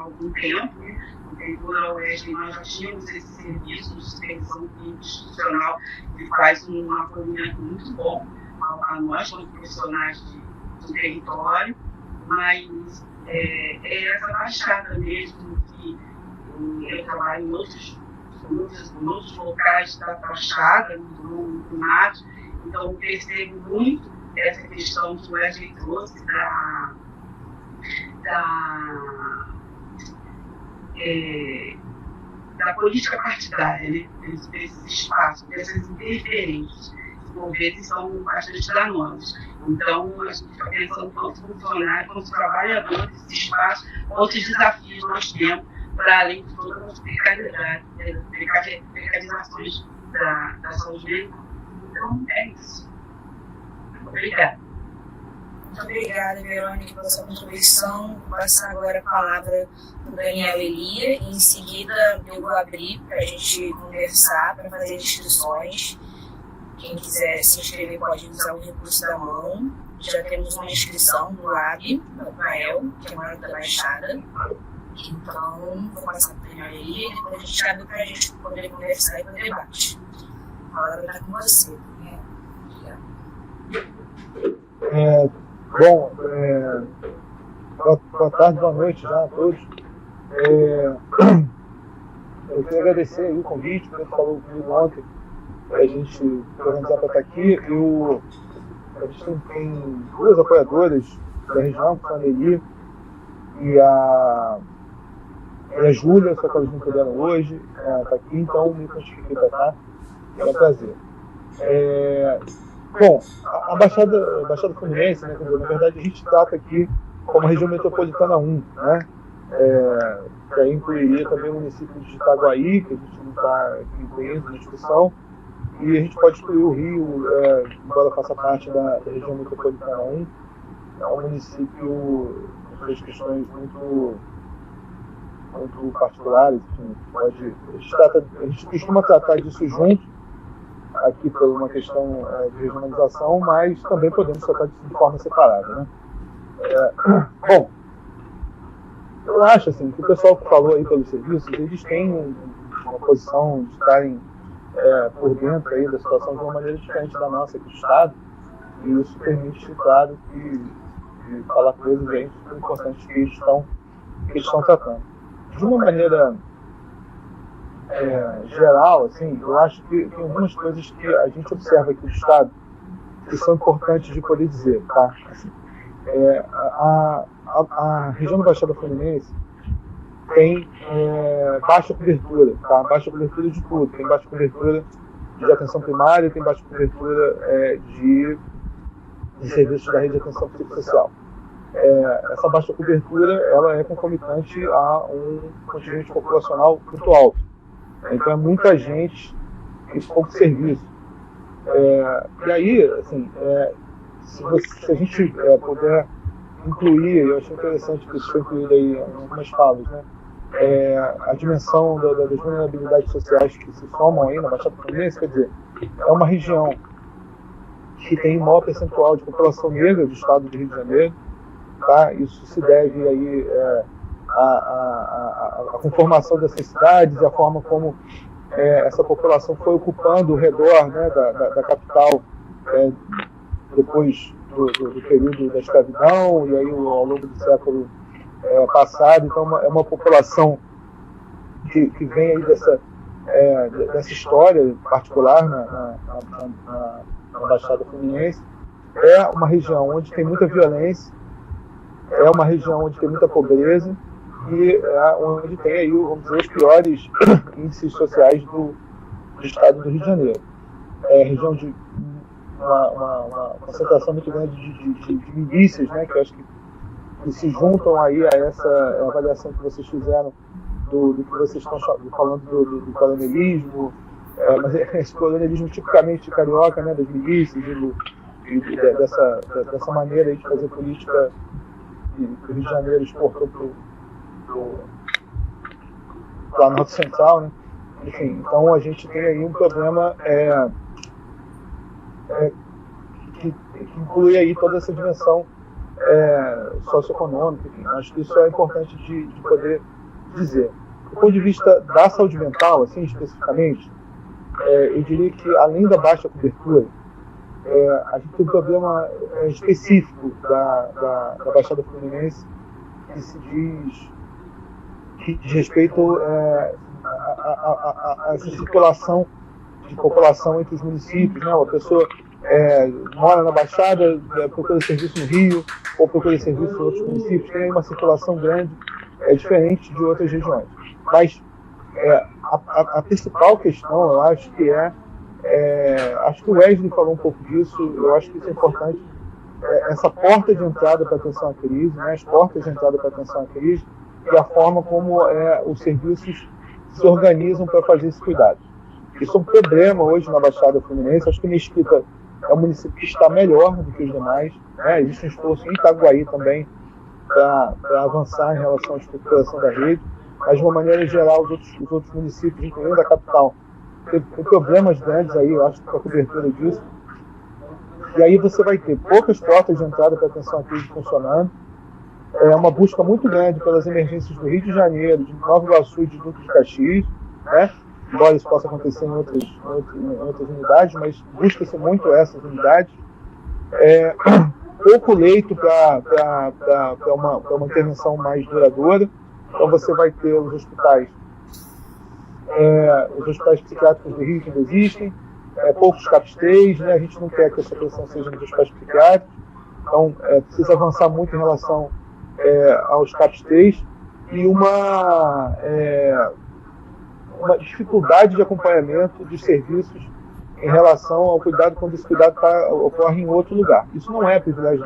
algum tempo, né? No tempo da UESG nós já tínhamos esse serviço de supervisão institucional que faz um acolhimento muito bom a nós, como profissionais do território, mas é essa baixada mesmo que eu trabalho em outros locais da Baixada, no Mato, então eu percebo muito essa questão que o Wesley trouxe da política partidária, né? Desses espaços, dessas interferências, que por vezes são bastante danosas. Então, a gente está pensando quanto funcionário, quanto trabalhador desse espaço, quantos desafios nós temos, para além de todas as precarizações da saúde mental. Então, é isso. Obrigada. Muito obrigada, Verônica, pela sua contribuição. Vou passar agora a palavra para o Daniel Elia e em seguida eu vou abrir para a gente conversar, para fazer inscrições. Quem quiser se inscrever pode usar o recurso da mão. Já temos uma inscrição do AB, do Rafael, que é maior da Baixada. Então, vou passar para o Daniel Elia e depois a gente abre para a gente poder conversar e para o debate. A palavra está com você. Bom, boa tarde, boa noite já a todos. Eu queria agradecer aí o convite, que ele falou comigo ontem, a gente organizar para estar aqui. A gente tem duas apoiadoras da região, que são a Nelly e a Júlia, só que elas não puderam hoje estar aqui, então me constituí para estar. É um prazer. Bom, a Baixada Fluminense, né, na verdade a gente trata aqui como a região metropolitana 1, né, que aí incluiria também o município de Itaguaí, que a gente não está incluindo na discussão, e a gente pode excluir o Rio, embora faça parte da região metropolitana 1, é um município com suas questões muito particulares, enfim, a gente costuma tratar disso junto. aqui por uma questão de regionalização, mas também podemos tratar disso de forma separada, né? Bom, eu acho assim, que o pessoal que falou aí pelos serviços, eles têm uma posição de estarem por dentro aí da situação de uma maneira diferente da nossa aqui do Estado, e isso permite, claro, de falar coisas aí super importantes que eles estão tratando. De uma maneira geral, assim, eu acho que tem algumas coisas que a gente observa aqui do Estado que são importantes de poder dizer, tá? Assim, a região da Baixada Fluminense tem baixa cobertura, tá? Baixa cobertura de tudo. Tem baixa cobertura de atenção primária, tem baixa cobertura de serviços da rede de atenção psicossocial. Essa baixa cobertura ela é concomitante a um contingente populacional muito alto. Então é muita gente e pouco serviço. E aí, assim, se a gente puder incluir, eu achei interessante que isso foi incluído aí em algumas falas, né? A dimensão das vulnerabilidades sociais que se somam aí na Baixada Fluminense, quer dizer, é uma região que tem o maior percentual de população negra do estado do Rio de Janeiro, tá? Isso se deve aí à conformação dessas cidades e a forma como essa população foi ocupando o redor, né, da capital depois do período da escravidão e aí ao longo do século passado. Então é uma população que vem aí dessa história particular na Baixada Fluminense. É uma região onde tem muita violência, é uma região onde tem muita pobreza e onde tem aí, vamos dizer, os piores índices sociais do estado do Rio de Janeiro. É a região de uma concentração muito grande de milícias, né, que eu acho que se juntam aí a essa avaliação que vocês fizeram do que vocês estão falando do coronelismo, mas esse coronelismo tipicamente carioca, né, das milícias e dessa maneira aí de fazer política que o Rio de Janeiro exportou para o Norte Central, né? Enfim, então a gente tem aí um problema que inclui aí toda essa dimensão socioeconômica. Enfim, acho que isso é importante de poder dizer. Do ponto de vista da saúde mental, assim, especificamente, eu diria que além da baixa cobertura, a gente tem um problema específico da Baixada Fluminense que diz respeito a essa circulação de população entre os municípios, né? Uma pessoa mora na Baixada, procura serviço no Rio ou procura serviço em outros municípios, tem uma circulação grande, diferente de outras regiões. Mas a principal questão, eu acho que acho que o Wesley falou um pouco disso, eu acho que isso é importante, essa porta de entrada para a atenção à crise, né, as portas de entrada para a atenção à crise e a forma como os serviços se organizam para fazer esse cuidado. Isso é um problema hoje na Baixada Fluminense. Acho que Mesquita é um município que está melhor do que os demais, né? Existe um esforço em Itaguaí também para avançar em relação à estruturação da rede, mas de uma maneira geral os outros municípios, incluindo a capital, tem problemas grandes aí, eu acho, com a cobertura disso. E aí você vai ter poucas portas de entrada para atenção à crise funcionando, uma busca muito grande pelas emergências do Rio de Janeiro, de Nova Iguaçu e de Duque de Caxias, né? Embora isso possa acontecer em outras unidades, mas busca-se muito essas unidades. Pouco leito para uma intervenção mais duradoura. Então você vai ter os hospitais psiquiátricos do Rio que ainda existem, poucos CAPS-3, né? A gente não quer que essa pressão seja nos hospitais psiquiátricos, então precisa avançar muito em relação aos CAPS-3 e uma dificuldade de acompanhamento dos serviços em relação ao cuidado quando esse cuidado ocorre em outro lugar. Isso não é privilégio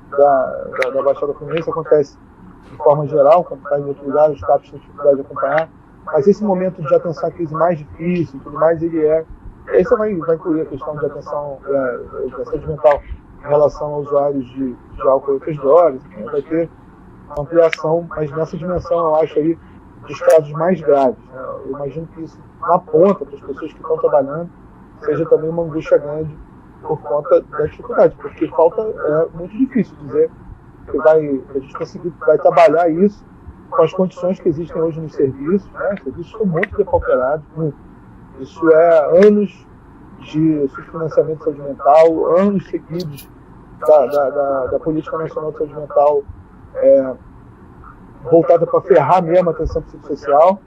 da Baixada Fluminense, acontece de forma geral, quando está em outro lugar, os CAPs têm dificuldade de acompanhar, mas esse momento de atenção à crise mais difícil, tudo mais, aí você vai incluir a questão de atenção da saúde mental em relação a usuários de álcool e outras drogas, vai ter uma ampliação, mas nessa dimensão eu acho aí dos casos mais graves, né? Eu imagino que isso, na ponta, para as pessoas que estão trabalhando, seja também uma angústia grande por conta da dificuldade, porque falta, é muito difícil dizer que a gente vai trabalhar isso com as condições que existem hoje nos serviços, né? Os serviços são muito depauperados, isso é anos de subfinanciamento de saúde mental, anos seguidos da Política Nacional de Saúde Mental voltada para ferrar mesmo a atenção psicossocial,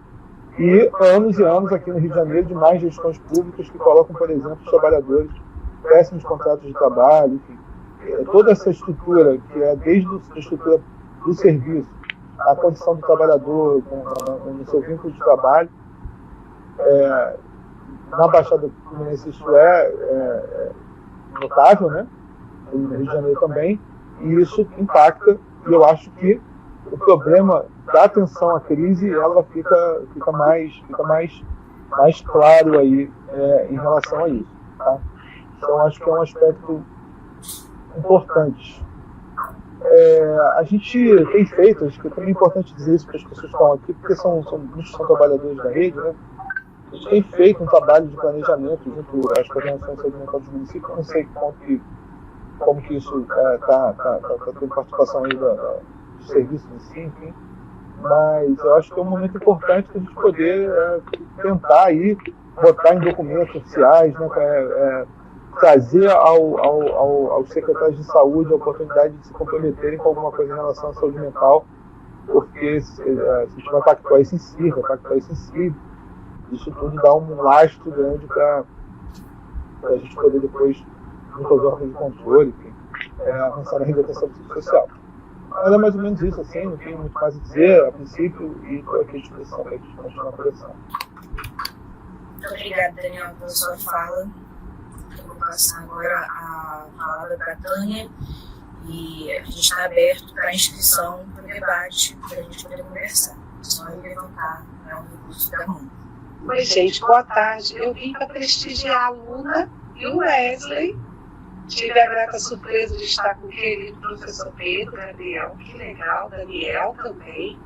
e anos aqui no Rio de Janeiro de mais gestões públicas que colocam, por exemplo, os trabalhadores péssimos contratos de trabalho, enfim. Toda essa estrutura, que é desde a estrutura do serviço, a condição do trabalhador no seu vínculo de trabalho, na Baixada Fluminense isso é notável, né? No Rio de Janeiro também, e isso impacta, e eu acho que o problema da atenção à crise, ela fica mais claro aí em relação a isso, tá? Então acho que é um aspecto importante. A gente tem feito, acho que é também importante dizer isso para as pessoas que estão aqui, porque muitos são trabalhadores da rede, né? A gente tem feito um trabalho de planejamento junto às coordenações de saúde mental dos municípios. Eu não sei como que isso está tendo participação aí do serviço em si, enfim. Mas eu acho que é um momento importante para a gente poder tentar aí botar em documentos oficiais, né, trazer aos secretários de saúde a oportunidade de se comprometerem com alguma coisa em relação à saúde mental, porque se a gente vai pactuar isso em si, isso tudo dá um lastro grande para a gente poder depois, junto aos órgãos de controle, enfim, avançar na rede de atenção psicossocial. Mas é mais ou menos isso, assim, não tenho muito mais a dizer a princípio, e estou aqui à disposição para a gente continuar conversando. Muito obrigada, Daniel, pela sua fala. Eu vou passar agora a palavra para a Tânia, e a gente está aberto para a inscrição para o debate, para a gente poder conversar. Só levantar o recurso da mão. Oi, gente, boa tarde. Eu vim para prestigiar a Luna e o Wesley. Tive a grata surpresa de estar com o querido professor Pedro, Gabriel, que legal, Daniel também.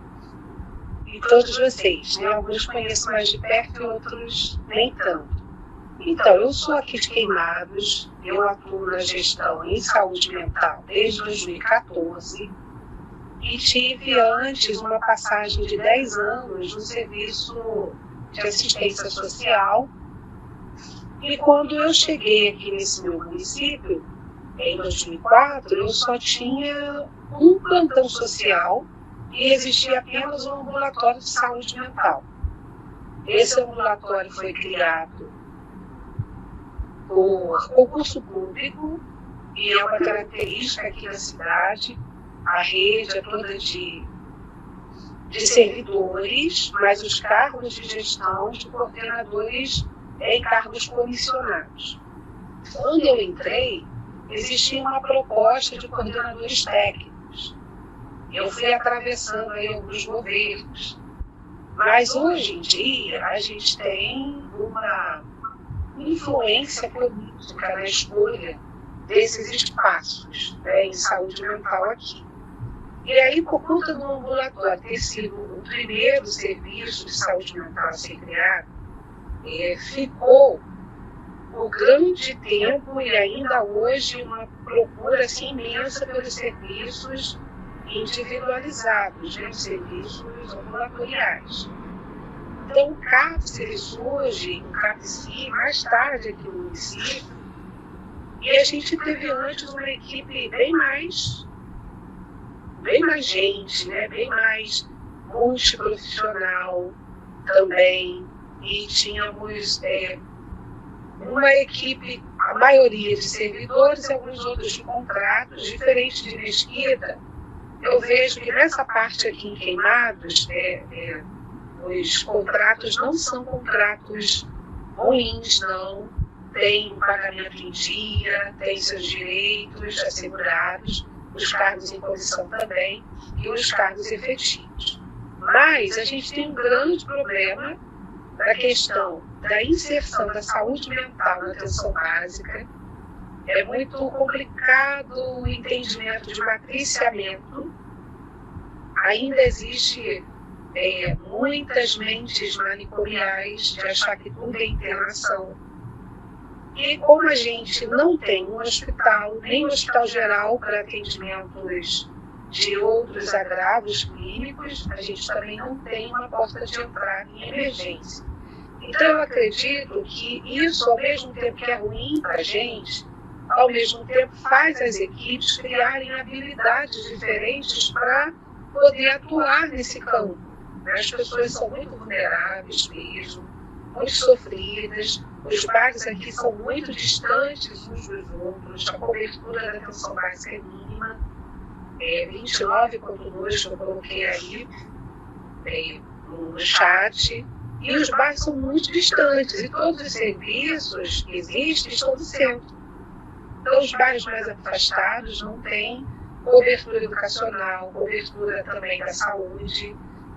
E todos vocês, né? Alguns conheço mais de perto e outros nem tanto. Então, eu sou aqui de Queimados, eu atuo na gestão em saúde mental desde 2014 e tive antes uma passagem de 10 anos no serviço de assistência social. E quando eu cheguei aqui nesse meu município, em 2004, eu só tinha um plantão social e existia apenas um ambulatório de saúde mental. Esse ambulatório foi criado por concurso público e é uma característica aqui da cidade. A rede é toda de servidores, mas os cargos de gestão de coordenadores em cargos comissionados. Quando eu entrei, existia uma proposta de coordenadores técnicos. Eu fui atravessando aí alguns governos. Mas hoje em dia, a gente tem uma influência política na escolha desses espaços, né, em saúde mental aqui. E aí, por conta do ambulatório ter sido o primeiro serviço de saúde mental a ser criado, ficou por grande tempo e ainda hoje uma procura assim, imensa pelos serviços individualizados, né, serviços ambulatoriais. Então o CAPS surge, o CAPSI, mais tarde aqui no município, e a gente teve antes uma equipe bem mais gente, né, bem mais multiprofissional também. E tínhamos uma equipe, a maioria de servidores e alguns outros de contratos, diferente de Mesquita. Eu vejo que nessa parte aqui em Queimados, os contratos não são contratos ruins, não. Tem pagamento em dia, tem seus direitos assegurados, os cargos em comissão também e os cargos efetivos. Mas a gente tem um grande problema da questão da inserção da saúde mental na atenção básica. É muito complicado o entendimento de matriciamento. Ainda existe muitas mentes manicomiais de achar que tudo é internação. E como a gente não tem um hospital, nem um hospital geral para atendimentos de outros agravos clínicos, a gente também não tem uma porta de entrada em emergência. Então eu acredito que isso, ao mesmo tempo que é ruim para a gente, ao mesmo tempo faz as equipes criarem habilidades diferentes para poder atuar nesse campo. As pessoas são muito vulneráveis mesmo, muito sofridas, os bairros aqui são muito distantes uns dos outros, a cobertura da atenção básica é mínima, 29 condutores que eu coloquei aí no chat, e os bairros são muito distantes, e todos os serviços que existem estão no centro. Então os bairros mais afastados não têm cobertura educacional, cobertura também da saúde,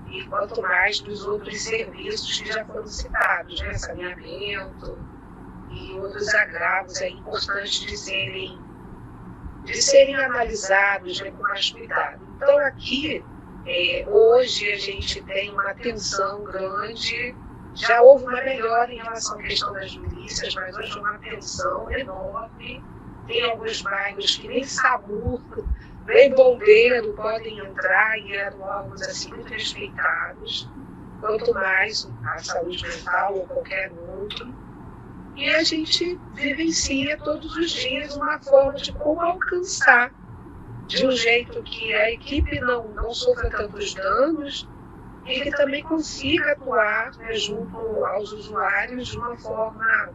e quanto mais dos outros serviços que já foram citados, né? Saneamento e outros agravos importantes de serem analisados, né, com mais cuidado. Então aqui, hoje a gente tem uma atenção grande, já houve uma melhora em relação à questão das milícias, mas hoje uma atenção enorme. Tem alguns bairros que nem SAMU, nem bombeiro podem entrar, e eram órgãos assim muito respeitados, quanto mais a saúde mental ou qualquer outro. E a gente vivencia todos os dias uma forma de como alcançar, de um jeito que a equipe não sofra tantos danos e que também consiga atuar, né, junto aos usuários de uma forma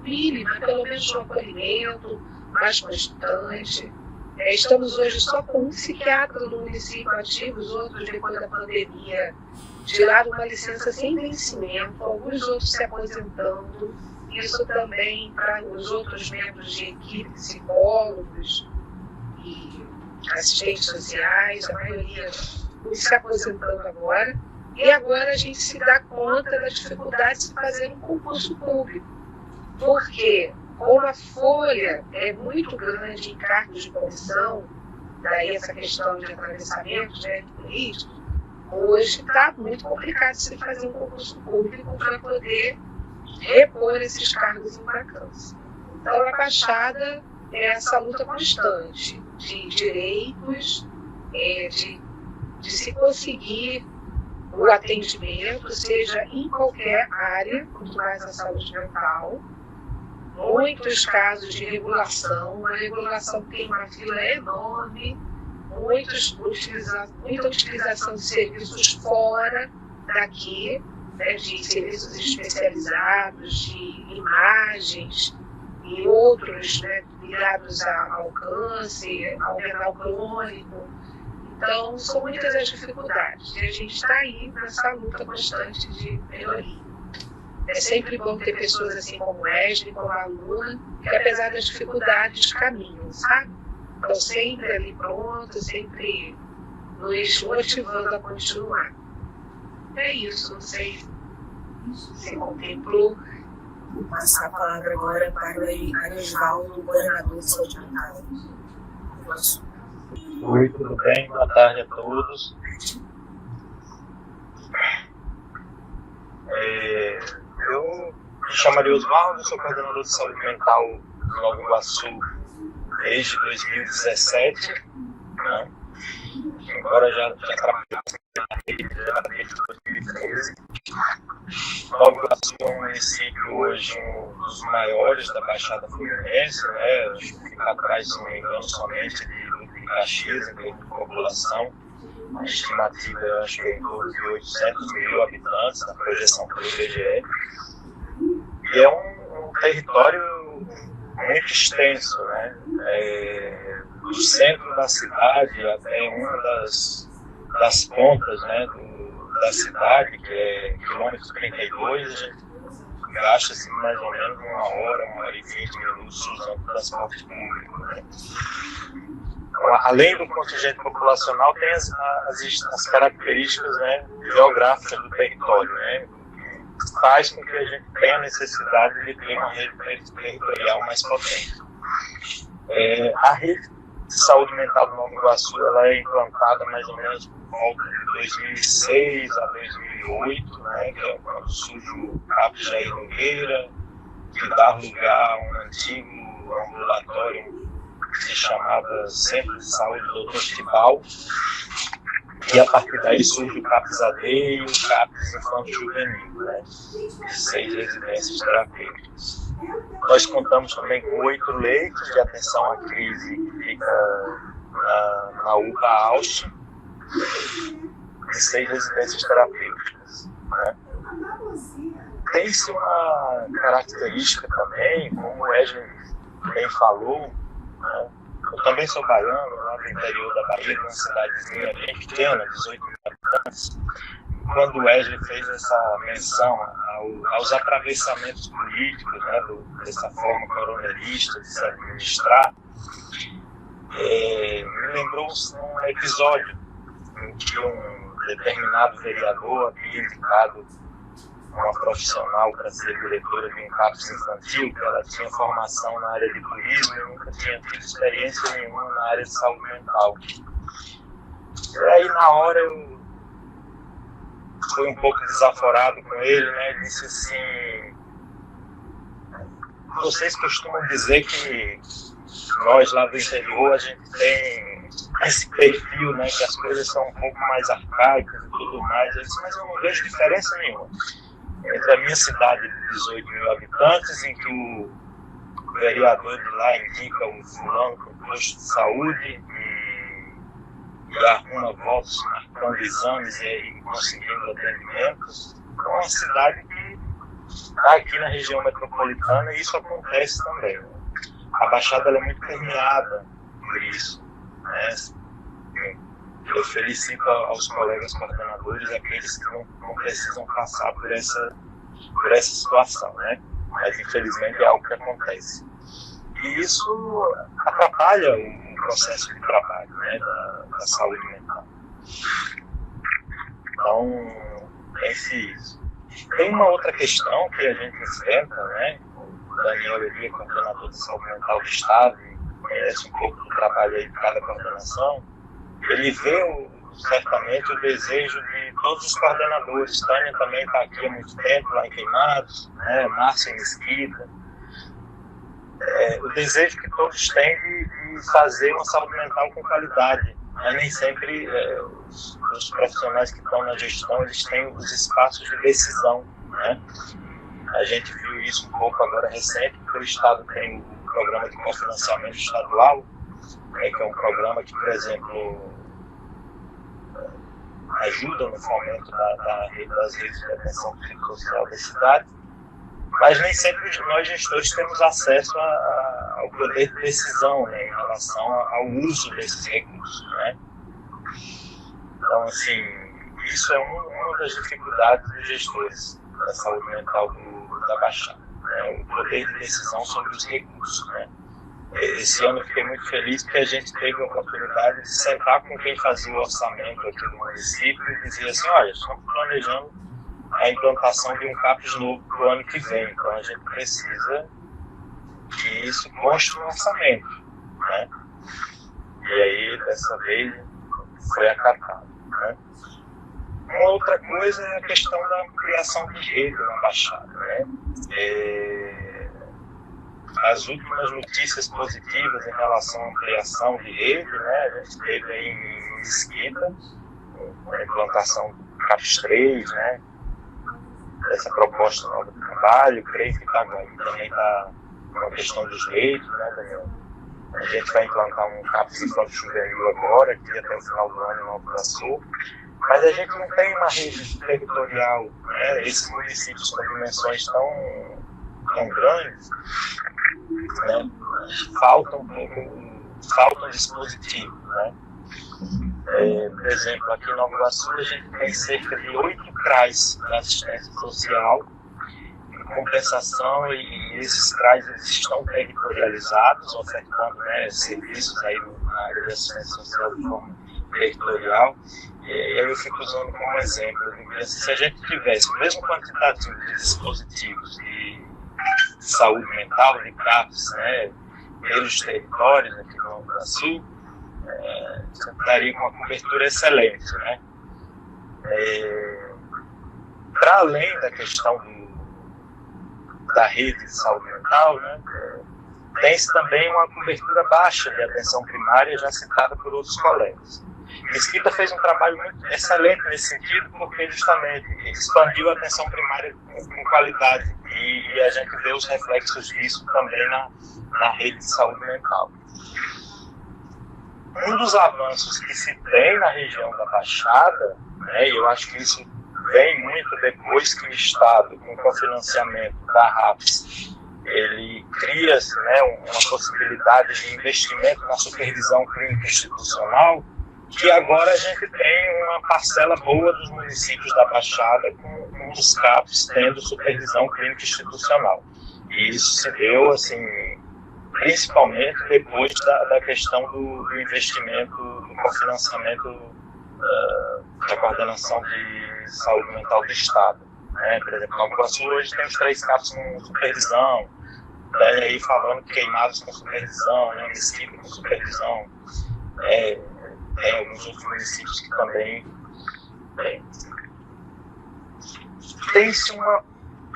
mínima, pelo menos um acolhimento mais constante. Estamos hoje só com um psiquiatra no município ativo, os outros, depois da pandemia, tiraram uma licença sem vencimento, alguns outros se aposentando. Isso também para os outros membros de equipe, psicólogos e assistentes sociais, a maioria se aposentando agora. E agora a gente se dá conta da dificuldade de fazer um concurso público, porque como a folha é muito grande em cargos de comissão, daí essa questão de atravessamento, né, político, hoje está muito complicado de se fazer um concurso público para poder repor esses cargos em vacância. Então a Baixada é essa luta constante de direitos, de se conseguir o atendimento, seja em qualquer área, quanto mais a saúde mental. Muitos casos de regulação, uma regulação que tem uma fila enorme, muita utilização de serviços fora daqui, né, de serviços especializados, de imagens e outros, né, ligados ao câncer, ao renal crônico. Então, são muitas as dificuldades e a gente está aí nessa luta constante de melhoria. É sempre bom ter pessoas assim como Wesley, como a aluna, que apesar das dificuldades caminham, sabe? Estão sempre ali prontos, sempre nos motivando a continuar. É isso, não sei se contemplou. Vou passar a palavra agora para o Arisvaldo, coordenador de saúde mental. Oi, tudo bem? Boa tarde a todos. Eu me chamo Arisvaldo, sou coordenador de saúde mental do Nova Iguaçu desde 2017, né? Agora já trabalho desde 2013. Nova Iguaçu é um município hoje um dos maiores da Baixada Fluminense, né? Acho que fica atrás, se não me engano, somente de Caxias, em termos de população. A estimativa, eu acho que é em torno de 800 mil habitantes, na projeção pelo IBGE. E é um território muito extenso, né? Do centro da cidade até uma das pontas, né, da cidade, que é quilômetro 32, a gente gasta-se mais ou menos 1 hora e 20 minutos usando o transporte público, né? Além do contingente populacional, tem as características, né, geográficas do território, né, que faz com que a gente tenha a necessidade de ter uma rede territorial mais potente. A rede de saúde mental do Nova Iguaçu ela é implantada mais ou menos por volta de 2006 a 2008, né, que é quando surge o CAP Jair Nogueira, que dá lugar a um antigo ambulatório que se chamava Centro de Saúde Dr. Tibal, e a partir daí surge o CAPS AD e o CAPS Infanto Juvenil, né? 6 residências terapêuticas. Nós contamos também com 8 leitos de atenção à crise que fica na UPA Austin, e 6 residências terapêuticas, né? Tem-se uma característica também, como o Wesley bem falou, né? Eu também sou baiano, lá do interior da Bahia, uma cidadezinha bem pequena, 18 mil habitantes. Quando o Wesley fez essa menção aos atravessamentos políticos, né, dessa forma coronelista de se administrar, me lembrou um episódio em que um determinado vereador havia indicado uma profissional para ser diretora de um CAPS infantil, que ela tinha formação na área de turismo e nunca tinha tido experiência nenhuma na área de saúde mental. E aí, na hora, eu fui um pouco desaforado com ele, né? Ele disse assim: vocês costumam dizer que nós lá do interior, a gente tem esse perfil, né, que as coisas são um pouco mais arcaicas e tudo mais. Eu disse, mas eu não vejo diferença nenhuma entre a minha cidade de 18 mil habitantes, em que o vereador de lá indica um fulano para o posto de saúde e arruma votos marcando exames e conseguindo atendimentos. É uma cidade que está aqui na região metropolitana e isso acontece também. A Baixada ela é muito permeada por isso, né? Eu felicito aos colegas coordenadores, aqueles que não precisam passar por essa situação, né? Mas infelizmente é algo que acontece. E isso atrapalha o processo de trabalho, né, da saúde mental. Então, pense isso. Tem uma outra questão que a gente enfrenta, né? O Daniel Elia, coordenador de saúde mental do Estado, conhece um pouco do trabalho aí de cada coordenação. Ele vê certamente o desejo de todos os coordenadores. Tânia também está aqui há muito tempo, lá em Queimados, né? Márcia em Mesquita. O desejo que todos têm de fazer uma saúde mental com qualidade. Nem sempre os profissionais que estão na gestão, eles têm os espaços de decisão, né? A gente viu isso um pouco agora recente, porque o Estado tem o programa de cofinanciamento estadual, né, que é um programa que, por exemplo, ajuda no fomento das redes de atenção psicossocial da cidade, mas nem sempre nós gestores temos acesso ao poder de decisão, né, em relação ao uso desses recursos, né? Então, assim, isso é uma das dificuldades dos gestores da saúde mental da Baixada, né? O poder de decisão sobre os recursos, né? Esse ano eu fiquei muito feliz porque a gente teve a oportunidade de sentar com quem fazia o orçamento aqui do município e dizer assim: olha, estamos planejando a implantação de um CAPS novo para o ano que vem, então a gente precisa que isso conste no orçamento, né? E aí, dessa vez, foi acatado, né? Uma outra coisa é a questão da ampliação de rede na Baixada, né? As últimas notícias positivas em relação à ampliação de rede, né? A gente teve aí em Mesquita a implantação do CAPS 3, né? Essa proposta nova de trabalho. Creio que Itaguaí também está uma questão dos leitos, né, Daniel? A gente vai implantar um CAPS Infanto Juvenil agora, aqui até o final do ano em Nova Iguaçu. Mas a gente não tem uma rede territorial, né? Esses municípios com dimensões tão grandes, né? Faltam dispositivos, né? Por exemplo, aqui em Nova Iguaçu a gente tem cerca de 8 CRAs na assistência social, em compensação, e esses CRAs eles estão territorializados, ofertando, né, serviços aí na área de assistência social de forma territorial. E aí eu fico usando como exemplo, se a gente tivesse o mesmo quantitativo de dispositivos de saúde mental, de CAPS, né, pelos territórios aqui no Nova Iguaçu, estaria com uma cobertura excelente, né? Para além da questão da rede de saúde mental, né, tem-se também uma cobertura baixa de atenção primária, já citada por outros colegas. Mesquita fez um trabalho muito excelente nesse sentido, porque justamente expandiu a atenção primária com qualidade, e a gente vê os reflexos disso também na rede de saúde mental. Um dos avanços que se tem na região da Baixada, né, e eu acho que isso vem muito depois que o Estado, com o cofinanciamento da RAPS, ele cria, né, uma possibilidade de investimento na supervisão clínica institucional, que agora a gente tem uma parcela boa dos municípios da Baixada com os CAPs tendo supervisão clínica institucional. E isso se deu, assim, principalmente depois da questão do investimento, do cofinanciamento da coordenação de saúde mental do Estado. Né? Por exemplo, Nova Iguaçu hoje tem os 3 CAPs com supervisão, aí falando Queimados com supervisão, né? Mesquita com supervisão, tem alguns outros municípios que também tem-se uma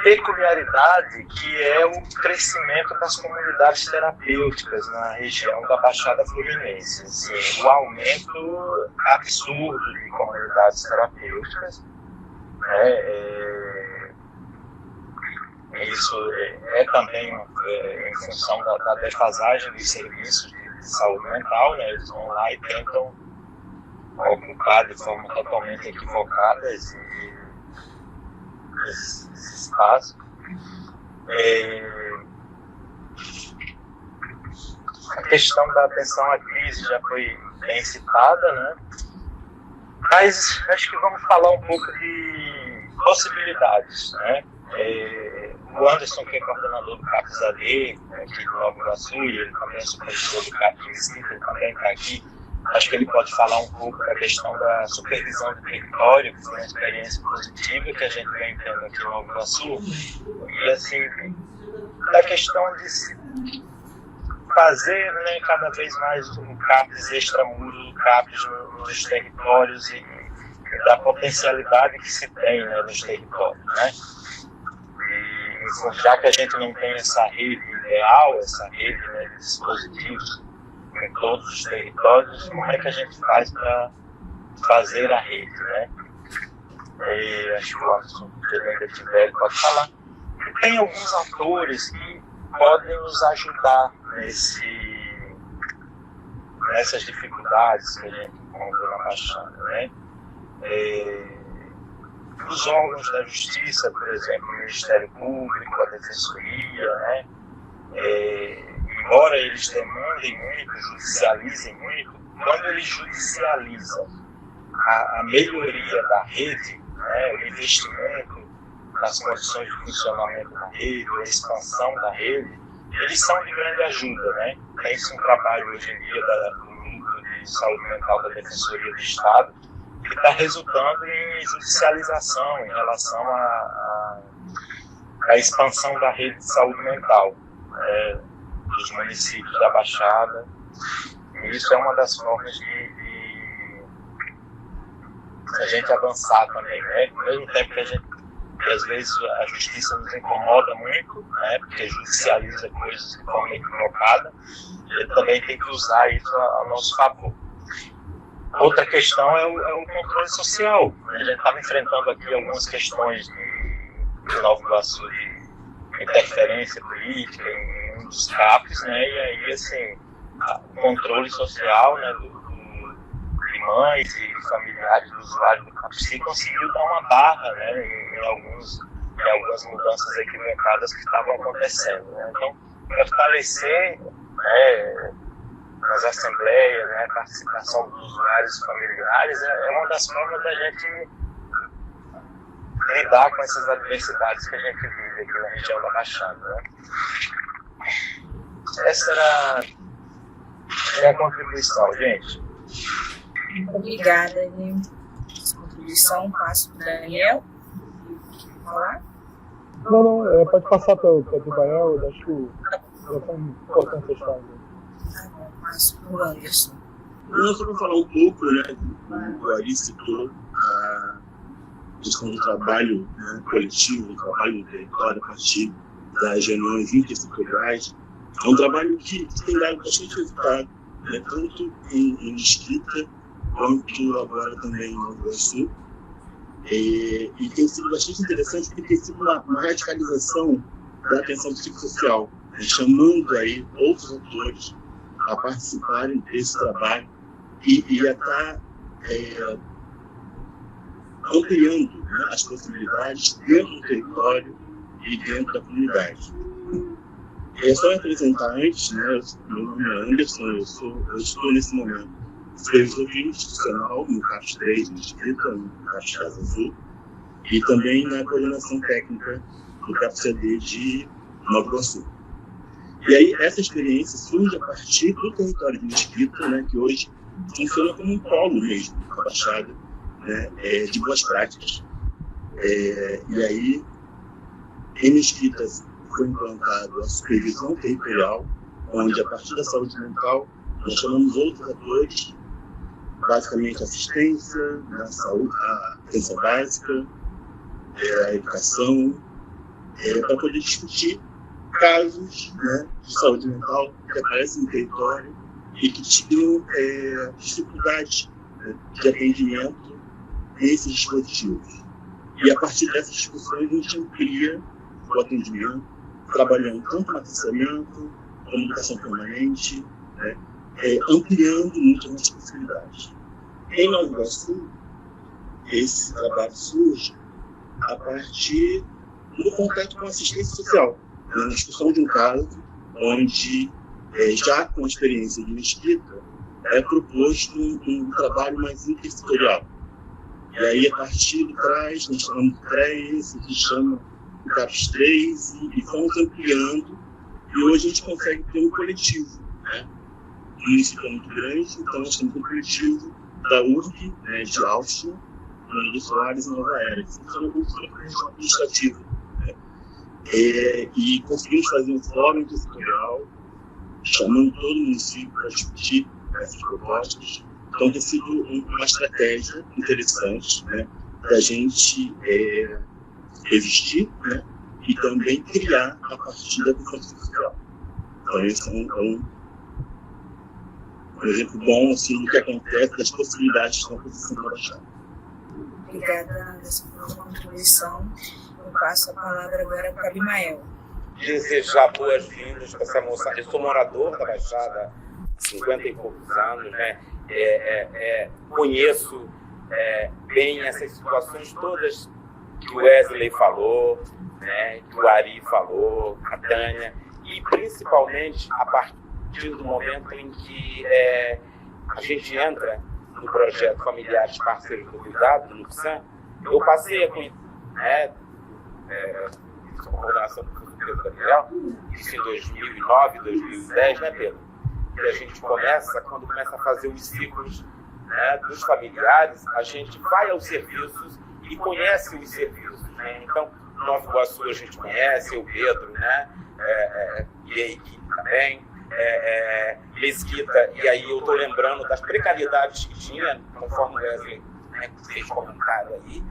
peculiaridade que é o crescimento das comunidades terapêuticas na região da Baixada Fluminense. Assim, o aumento absurdo de comunidades terapêuticas, né, isso é também em função da defasagem dos serviços de saúde mental, né, eles vão lá e tentam ocupar de forma totalmente equivocada esse espaço. A questão da atenção à crise já foi bem citada, né? Mas acho que vamos falar um pouco de possibilidades, né? O Anderson, que é coordenador do CAPS AD, aqui de Nova Iguaçu, e ele também é supervisor do CAPS Mesquita, ele também está aqui. Acho que ele pode falar um pouco da questão da supervisão do território, que foi uma experiência positiva que a gente vem tendo aqui no Nova Iguaçu. E, assim, da questão de se fazer, né, cada vez mais o CAPS extramuro, o CAPS nos territórios e da potencialidade que se tem, né, nos territórios, né? E, já que a gente não tem essa rede ideal, essa rede, né, de dispositivos em todos os territórios, como é que a gente faz para fazer a rede, né? Acho que o Anderson, se ele ainda tiver, pode falar. E tem alguns autores que podem nos ajudar nessas dificuldades que a gente encontra na Baixada, né? Os órgãos da Justiça, por exemplo, o Ministério Público, a Defensoria, né? Embora eles demandem muito, judicializem muito, quando eles judicializam a melhoria da rede, né, o investimento nas condições de funcionamento da rede, a expansão da rede, eles são de grande ajuda, né? Tem-se um trabalho hoje em dia do Núcleo de Saúde Mental da Defensoria do Estado que está resultando em judicialização em relação à expansão da rede de saúde mental, dos municípios da Baixada. E isso é uma das formas de a gente avançar também, né? Ao mesmo tempo que às vezes a justiça nos incomoda muito, né? Porque judicializa coisas de forma equivocada, ele também tem que usar isso a nosso favor. Outra questão é o controle social. A gente estava enfrentando aqui algumas questões de Nova Iguaçu de interferência política em um dos CAPs, né? E aí, assim, o controle social, né, de mães e familiares dos usuários do CAPS conseguiu dar uma barra, né, em algumas mudanças equivocadas que estavam acontecendo, né? Então, fortalecer, né, nas assembleias, né, a participação dos usuários e familiares é uma das formas da gente lidar com essas adversidades que a gente vive aqui na região da Baixada, né? Essa era a minha contribuição, gente. Obrigada, Nil. Contribuição, passo para o Daniel. Falar? Não, pode passar para o Bael, acho que já foi importante essa história. Tá bom, passo para o Anderson. Eu só vou falar um pouco, né, o Ari citou a questão do trabalho, né, coletivo, do trabalho do território a partir das reuniões intersetoriais. É um trabalho que tem dado bastante resultado, né, tanto em Mesquita quanto agora também em Nova Iguaçu. E tem sido bastante interessante porque tem sido uma radicalização da atenção psicossocial, né, chamando aí outros atores a participarem desse trabalho e a estar ampliando, né, as possibilidades dentro do território e dentro da comunidade. É só me apresentar antes, né? Meu nome é Anderson, eu estou nesse momento supervisor institucional no CAPES 3, Mesquita, no CAPES Casa Azul, e também na coordenação técnica do CAPES AD de Nova Iguaçu. E aí, essa experiência surge a partir do território de Mesquita, né, que hoje funciona como um polo mesmo, uma baixada, né, de boas práticas. E aí, em Mesquita foi implantado a supervisão territorial, onde, a partir da saúde mental, nós chamamos outros atores, basicamente assistência, né, saúde, a atenção básica, a educação, para poder discutir casos, né, de saúde mental que aparecem no território e que tinham dificuldade, né, de atendimento nesses dispositivos. E a partir dessas discussões a gente amplia o atendimento, trabalhando tanto no aconselhamento, como educação permanente, né, ampliando muito as possibilidades. Em Nova Iguaçu, esse trabalho surge a partir do contato com a assistência social, na discussão de um caso onde, já com a experiência de Mesquita, é proposto um trabalho mais intersetorial. E aí, a partir do CRAS, nós chamamos de CRES, que chama o CAPES 3, e fomos ampliando, e hoje a gente consegue ter um coletivo, né? O município é muito grande, então nós temos um coletivo da URG, né, de Austin, de Soares e Nova Era, que funciona como uma região administrativa. Né? E conseguimos fazer um fórum intersetorial, chamando todo o município para discutir essas propostas. Então tem sido uma estratégia interessante, né, para a gente existir, né, e também criar a partir da visão social. Então esse é um exemplo bom, assim, do que acontece, das possibilidades que estão acontecendo na Baixada. Obrigada, Anderson, pela contribuição. Eu passo a palavra agora para o Abimael. Desejar boas-vindas para essa moça. Eu sou morador da Baixada há 50 e poucos anos, né? Conheço bem essas situações todas que o Wesley falou, né? Que o Ari falou, a Tânia, e principalmente a partir do momento em que a gente entra no projeto Familiares Parceiros do Cuidado, no FSAM, eu passei a conhecer, né, com a coordenação do Pedro Gabriel, isso em 2009, 2010, né, Pedro? Que a gente quando começa a fazer os ciclos, né, dos familiares, a gente vai aos serviços e conhece os serviços, né? Então, no Nova Iguaçu a gente conhece, o Pedro, né, e a equipe também, Mesquita, e aí eu estou lembrando das precariedades que tinha, conforme o Wesley, né, fez comentário aí,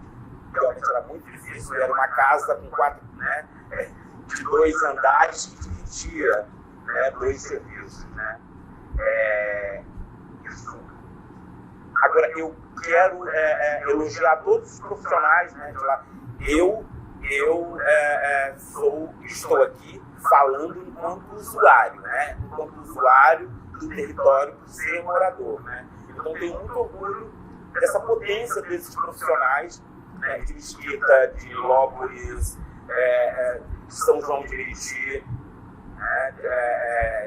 realmente era muito difícil, era uma casa com 4, né, de 2 andares que dividia, né, 2 serviços, né. Agora, eu quero elogiar todos os profissionais, né, de lá. Eu estou aqui falando enquanto usuário, né, enquanto usuário do território, por ser morador, né. Então, tenho muito orgulho dessa potência desses profissionais, né, de Mesquita, de Lópolis, de São João de Meriti,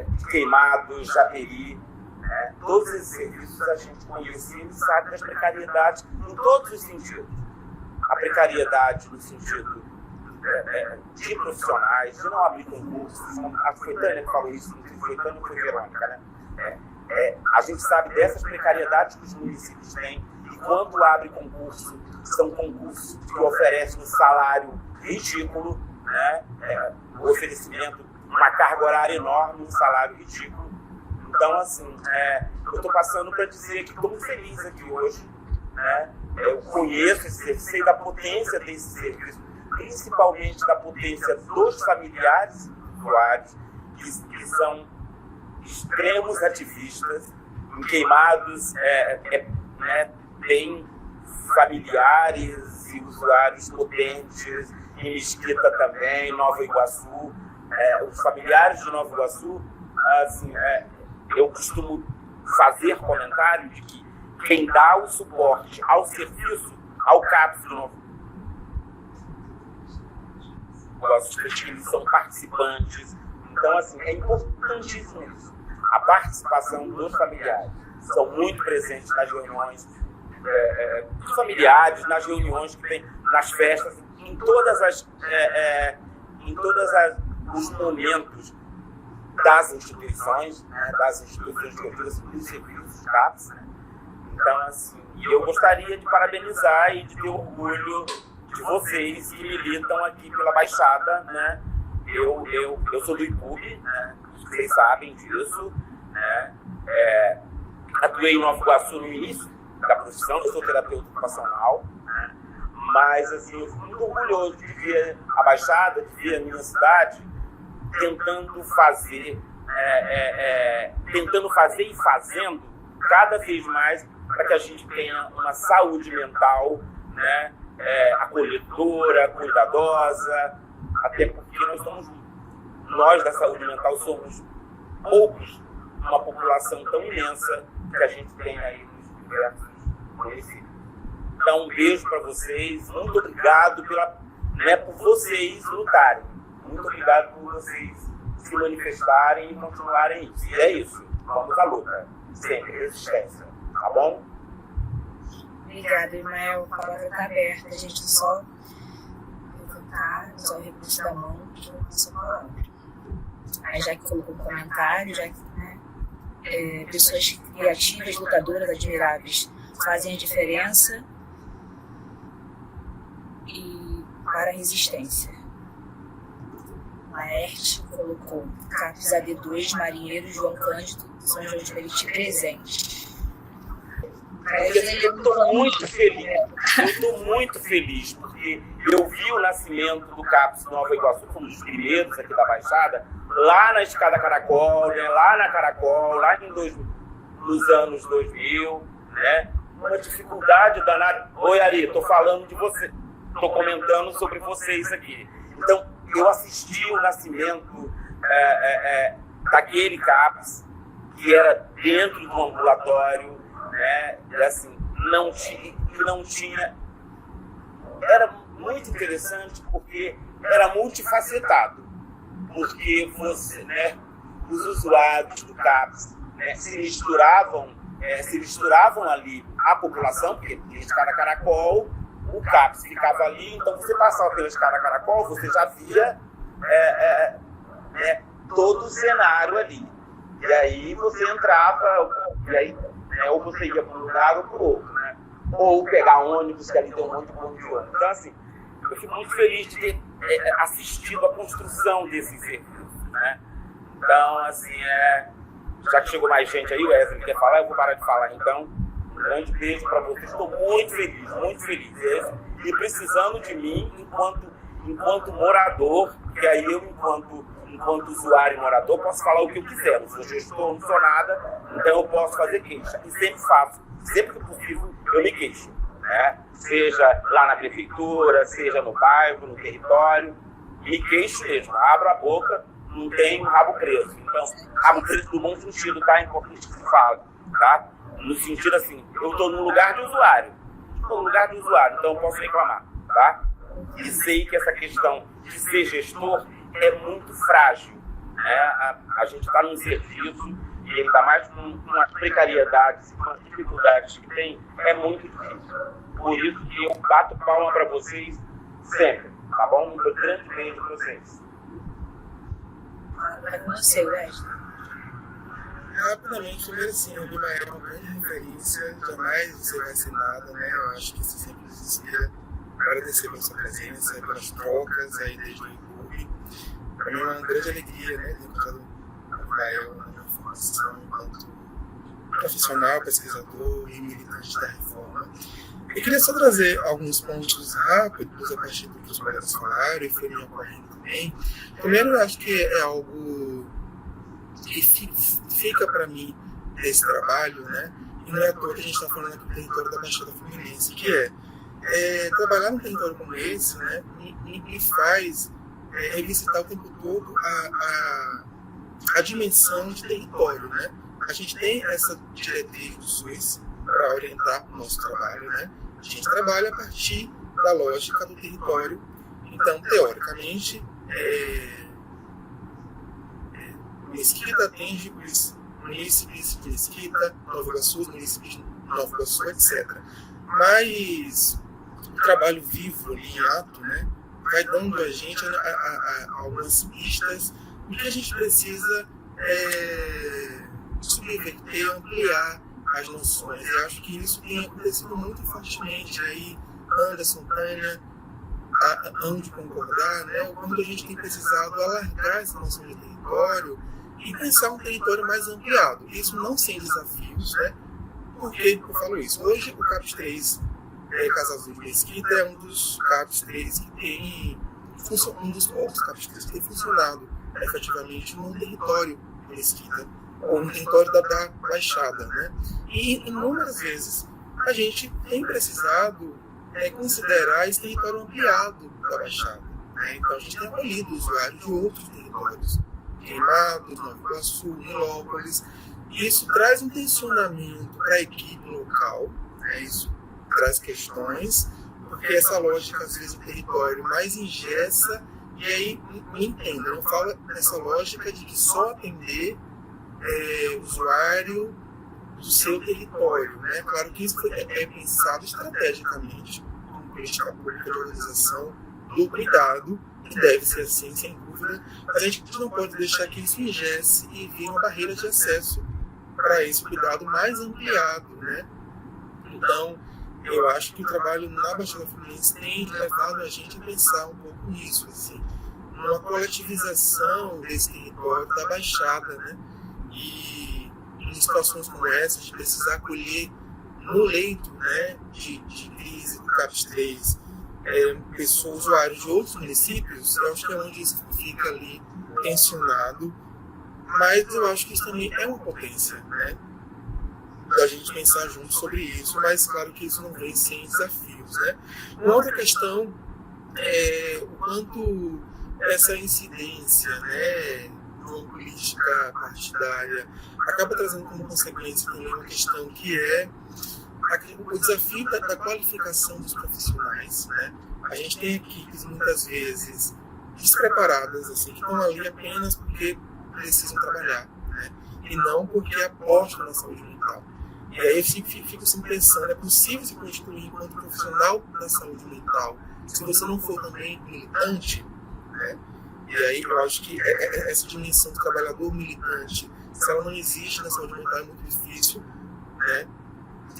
de Queimados, Japeri, né? Todos esses serviços a gente conhece e sabe das precariedades em todos os sentidos. A precariedade no sentido de profissionais, de não abrir concursos, acho que foi Tânia que falou isso, não foi Tânia ou foi Verônica, né? A gente sabe dessas precariedades que os municípios têm, e quando abre concurso, são concursos que oferecem um salário ridículo, né? O oferecimento, uma carga horária enorme, um salário ridículo. Então, assim, eu estou passando para dizer que estou muito feliz aqui hoje, né? Eu conheço esse serviço, sei da potência desse serviço, principalmente da potência dos familiares usuários, que são extremos ativistas, em Queimados tem familiares e usuários potentes, em Mesquita também, Nova Iguaçu. Os familiares de Nova Iguaçu, assim, eu costumo fazer comentário de que quem dá o suporte ao serviço, ao CAPS do Nova Iguaçu, que eles são participantes. Então, assim, é importantíssimo isso. A participação dos familiares. São muito presentes nas reuniões dos familiares, nas reuniões que tem, nas festas, em todas os momentos das instituições, das instituições de oferecimento de serviços, CAPS. Né? Então, assim, eu gostaria de parabenizar e de ter orgulho de vocês que militam aqui pela Baixada, né? Eu sou do IPUB, né? Vocês sabem disso, né? Atuei em Nova Iguaçu no início da profissão, eu sou terapeuta ocupacional, né? Mas, assim, eu fico muito orgulhoso de ver a Baixada, de ver a minha cidade tentando fazer e fazendo cada vez mais para que a gente tenha uma saúde mental, né? Acolhedora, cuidadosa, até porque nós da saúde mental somos poucos, uma população tão imensa que a gente tem aí nos diversos municípios. Então, um beijo para vocês, muito obrigado por vocês lutarem, muito obrigado por vocês se manifestarem e continuarem isso. E é isso, vamos à luta, sempre, resistência, tá bom? Obrigada, Imael. A palavra está aberta. A gente só levantar, só o recurso da mão que eu passo a palavra. Aí, já que colocou um comentário, já que pessoas criativas, lutadoras, admiráveis, fazem a diferença e para a resistência. Laerte colocou CAPS AD2, Marinheiro, João Cândido, São João de Meriti presente. Eu estou muito feliz, porque eu vi o nascimento do CAPS Nova Iguaçu, um dos primeiros aqui da Baixada, lá na Escada Caracol, né, lá na Caracol, lá nos anos 2000, né, uma dificuldade danada. Oi, Ari, estou falando de você, estou comentando sobre vocês aqui. Então, eu assisti o nascimento daquele CAPS, que era dentro do ambulatório, né? E assim, não tinha. Era muito interessante porque era multifacetado, porque você, né, os usuários do CAPS, né, se misturavam ali a população, porque tinha Escada Caracol, o CAPS ficava ali, então você passava pela Escada Caracol, você já via todo o cenário ali. E aí você entrava, e aí, ou você ia para um lugar ou para o outro, né? Ou pegar ônibus, que ali tem um monte de ônibus. Então, assim, eu fico muito feliz de ter assistido a construção desse serviço, né? Então, assim, já que chegou mais gente aí, o Wesley quer falar, eu vou parar de falar. Então, um grande beijo para vocês. Estou muito feliz. E precisando de mim enquanto morador, porque aí eu, enquanto usuário e morador, posso falar o que eu quiser. Não sou gestor, não sou nada, então eu posso fazer queixa. E sempre faço. Sempre que possível, eu me queixo. Né? Seja lá na prefeitura, seja no bairro, no território. Me queixo mesmo. Abro a boca, não tenho rabo preso. Então, rabo preso no bom sentido, tá? É importante que se fala, tá? No sentido assim, eu estou no lugar de usuário. Então eu posso reclamar, tá? E sei que essa questão de ser gestor é muito frágil, né? A gente está num serviço e ainda mais com as precariedades e com as dificuldades que tem, é muito difícil. Por isso que eu bato palma para vocês sempre, tá bom? Um grande beijo para vocês. É com você, Wesley. Rapidamente, primeiro assim, o Imael é uma grande referência, jamais você vai ser nada, né? Eu acho que você sempre existia. Agradecer pela sua presença, pelas trocas aí desde o YouTube. Para mim é uma grande alegria, né? Ter encontrado o Imael na minha formação enquanto profissional, pesquisador e militante da reforma. Eu queria só trazer alguns pontos rápidos a partir do que os colegas falaram e foi me ocorrendo também. Primeiro, eu acho que é algo que fica para mim desse trabalho, né? E não é à toa que a gente está falando aqui do território da Baixada Fluminense, que trabalhar num território como esse, né, me faz revisitar o tempo todo a dimensão de território, né? A gente tem essa diretriz do SUS para orientar o nosso trabalho, né? A gente trabalha a partir da lógica do território. Então, teoricamente, Mesquita atende os munícipes de Mesquita, Nova Iguaçu, munícipes de Nova Iguaçu, etc. Mas o trabalho vivo ali em ato, né, vai dando a gente algumas pistas do que a gente precisa subverter, ampliar as noções. Eu acho que isso tem acontecido muito fortemente. Aí, Anderson, Tânia, hão de concordar, né? Quando a gente tem precisado alargar essa noção de território e pensar um território mais ampliado. Isso não sem desafios, né? Por que eu falo isso? Hoje, o CAPES 3, Casa Azul de Mesquita, é um dos CAPES 3 que tem um dos poucos CAPES 3 que tem funcionado efetivamente no território de Mesquita, ou no território da Baixada, né? E inúmeras vezes a gente tem precisado considerar esse território ampliado da Baixada, né? Então a gente tem acolhido usuários de outros territórios, Queimados, Nova Iguaçu, Nilópolis, e isso traz um tensionamento para a equipe local, né? Isso traz questões, porque essa lógica às vezes do território mais engessa, e aí me entenda, eu não falo nessa lógica de que só atender usuário do seu território, né? Claro que isso é pensado estrategicamente como política pública de organização do cuidado, que deve ser assim, sem dúvida, mas a gente não pode deixar que isso engesse e vire uma barreira de acesso para esse cuidado mais ampliado, né? Então, eu acho que o trabalho na Baixada Fluminense tem levado a gente a pensar um pouco nisso, assim, numa coletivização desse território da Baixada, né? E em situações como essa, de precisar acolher no leito, né, de crise do CAPES 3, pessoas, usuários de outros municípios, eu acho que é onde isso fica ali tensionado, mas eu acho que isso também é uma potência, né, da gente pensar junto sobre isso, mas claro que isso não vem sem desafios, né. Uma outra questão é o quanto essa incidência, né, uma política partidária acaba trazendo como consequência também uma questão que é o desafio da qualificação dos profissionais, né? A gente tem equipes muitas vezes despreparadas, assim, que estão ali apenas porque precisam trabalhar, né? E não porque apostam na saúde mental. E aí eu fico sempre pensando, é possível se constituir enquanto profissional da saúde mental se você não for também militante, né? E aí eu acho que essa dimensão do trabalhador militante, se ela não existe na saúde mental, é muito difícil, né?